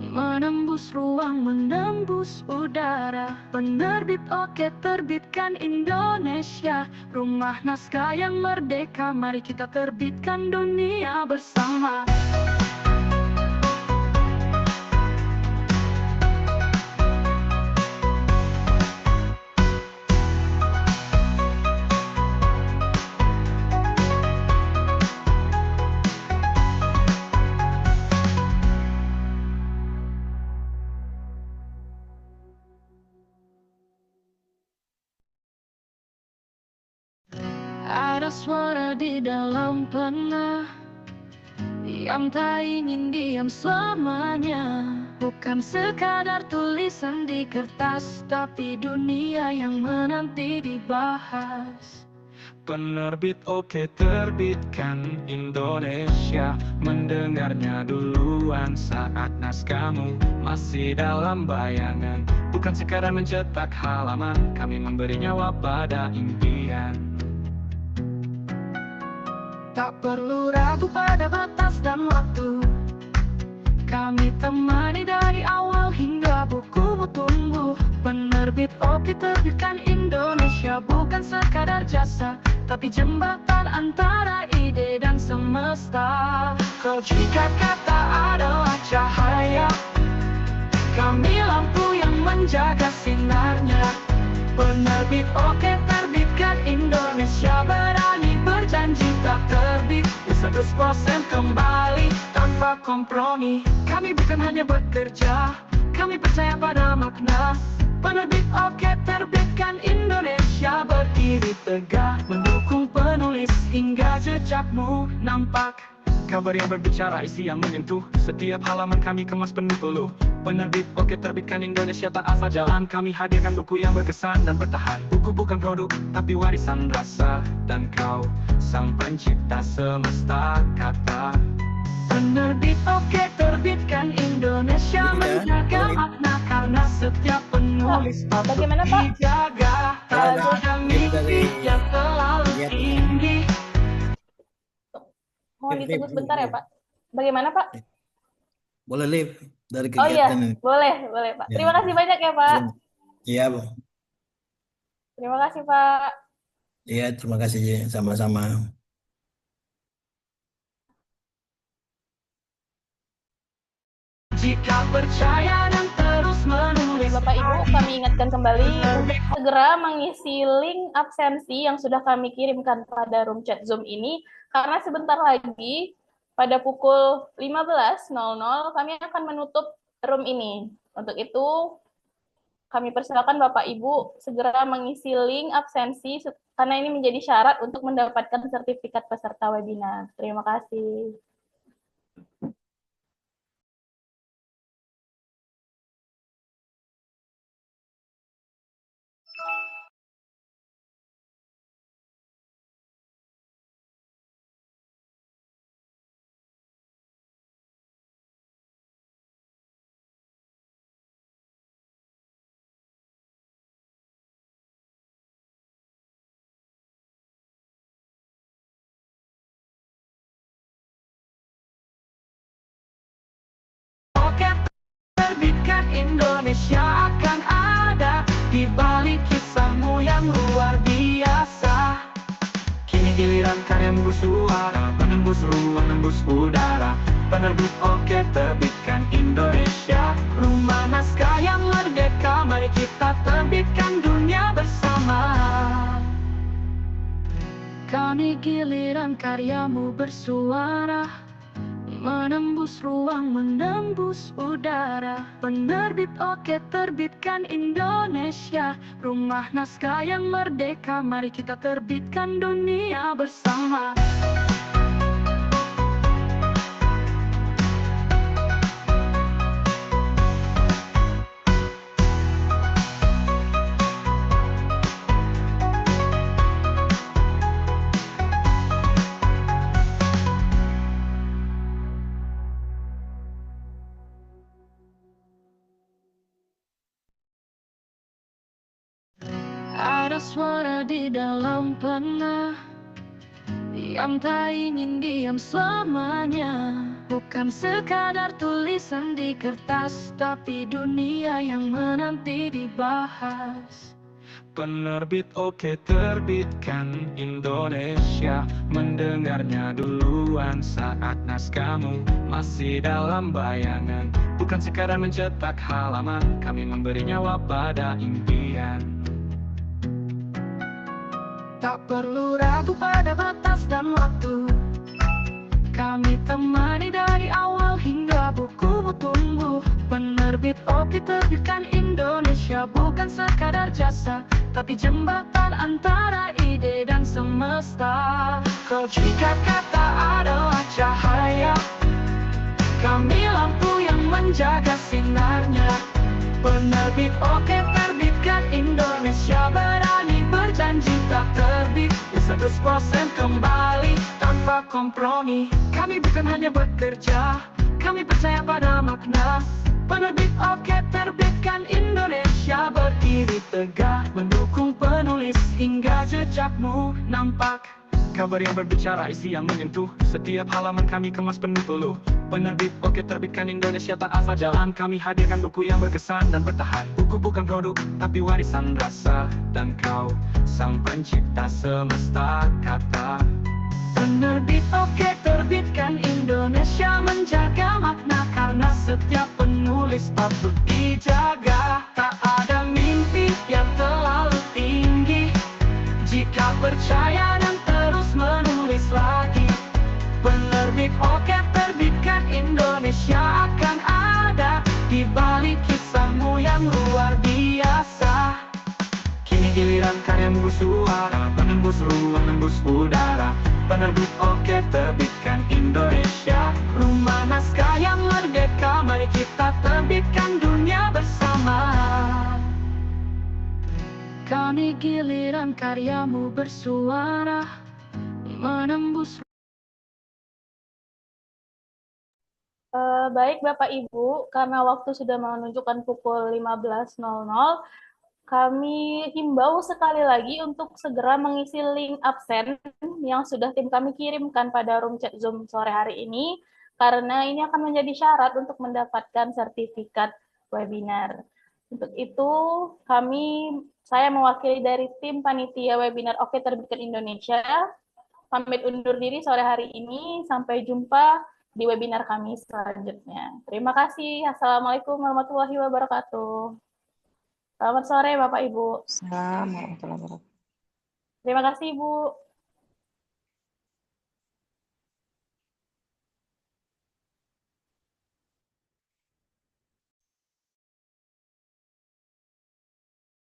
menembus ruang, menembus udara. Penerbit Oke terbitkan Indonesia, rumah naskah yang merdeka, mari kita terbitkan dunia bersama. Ada suara di dalam pena yang tak ingin diam selamanya, bukan sekadar tulisan di kertas, tapi dunia yang menanti dibahas. Penerbit Oke terbitkan Indonesia, mendengarnya duluan saat naskahmu masih dalam bayangan, bukan sekadar mencetak halaman, kami memberi nyawa pada impian. Tak perlu ragu pada batas dan waktu, kami temani dari awal hingga bukumu tumbuh. Penerbit Oke terbitkan Indonesia, bukan sekadar jasa, tapi jembatan antara ide dan semesta. Kau jika kata adalah cahaya, kami lampu yang menjaga sinarnya. Penerbit Oke terbitkan Indonesia, berani berjanji tak terbit 100% kembali tanpa tanpa kompromi. Kami bukan hanya bekerja, kami percaya pada makna. Penerbit oke terbitkan Indonesia berdiri tegak, mendukung penulis hingga jejakmu nampak. Kabar yang berbicara, isi yang menyentuh, setiap halaman kami kemas penuh peluh. Penerbit oke terbitkan Indonesia tak asal jalan, kami hadirkan buku yang berkesan dan bertahan. Buku bukan produk, tapi warisan rasa, dan kau sang pencipta semesta kata. Penerbit oke terbitkan Indonesia menjaga makna, karena setiap penulis bagaimana, Pak? dijaga. Tak ada mimpi yang terlalu tinggi. Mohon ditunggu sebentar ya, Pak. Bagaimana, Pak? Boleh live dari Oh iya, kegiatan ini. boleh, Pak. Ya. Terima kasih banyak ya, Pak. Iya, Bu. Terima kasih, Pak. Iya, terima kasih, Ji. Sama-sama. Jika percaya dan terus menulis. Bapak Ibu, kami ingatkan kembali untuk segera mengisi link absensi yang sudah kami kirimkan pada room chat Zoom ini, karena sebentar lagi pada pukul 15.00 kami akan menutup room ini. Untuk itu, kami persilakan Bapak Ibu segera mengisi link absensi karena ini menjadi syarat untuk mendapatkan sertifikat peserta webinar. Terima kasih. Oke terbitkan Indonesia akan ada di balik kisahmu yang luar biasa. Kini giliran karyamu bersuara, menembus ruang, menembus udara. Penerbit oke terbitkan Indonesia, rumah naskah yang merdeka. Mari kita terbitkan dunia bersama. Kini giliran karyamu bersuara, menembus ruang, menembus udara. Penerbit oke terbitkan Indonesia, rumah naskah yang merdeka. Mari kita terbitkan dunia bersama. Ada suara di dalam pena yang tak ingin diam selamanya. Bukan sekadar tulisan di kertas, tapi dunia yang menanti dibahas. Penerbit oke terbitkan Indonesia, mendengarnya duluan saat naskahmu masih dalam bayangan. Bukan sekadar mencetak halaman, kami memberi nyawa pada impian. Tak perlu ragu pada batas dan waktu, kami temani dari awal hingga bukumu tumbuh. Penerbit oke terbitkan Indonesia, bukan sekadar jasa, tapi jembatan antara ide dan semesta. Kau jika kata adalah cahaya, kami lampu yang menjaga sinarnya. Penerbit oke terbitkan Indonesia, berani berjanji tak terbit 100% kembali tanpa kompromi. Kami bukan hanya bekerja, kami percaya pada makna. Penerbit oke terbitkan Indonesia berdiri tegak, mendukung penulis hingga jejakmu nampak. Kabar yang berbicara, isi yang menyentuh, setiap halaman kami kemas penuh peluh. Penerbit oke terbitkan Indonesia tak asal jalan, kami hadirkan buku yang berkesan dan bertahan. Buku bukan produk, tapi warisan rasa, dan kau sang pencipta semesta kata. Penerbit oke terbitkan Indonesia menjaga makna, karena setiap penulis patut dijaga. Tak ada mimpi yang terlalu tinggi jika percaya dan terus menulis lagi. Penerbit oke terbitkan Indonesia di balik kisahmu yang luar biasa. Kini giliran karyamu bersuara, menembus ruang, menembus udara. Penerbit Oke terbitkan Indonesia, rumah naskah yang merdeka. Mari kita terbitkan dunia bersama. Kini giliran karyamu bersuara, menembus. Baik Bapak Ibu, karena waktu sudah menunjukkan pukul 15.00, kami himbau sekali lagi untuk segera mengisi link absen yang sudah tim kami kirimkan pada room chat Zoom sore hari ini, karena ini akan menjadi syarat untuk mendapatkan sertifikat webinar. Untuk itu, saya mewakili dari tim panitia webinar Oke Terbitkan Indonesia, pamit undur diri sore hari ini. Sampai jumpa di webinar kami selanjutnya. Terima kasih. Assalamualaikum warahmatullahi wabarakatuh. Selamat sore Bapak Ibu. Assalamualaikum warahmatullahi wabarakatuh. Terima kasih Ibu.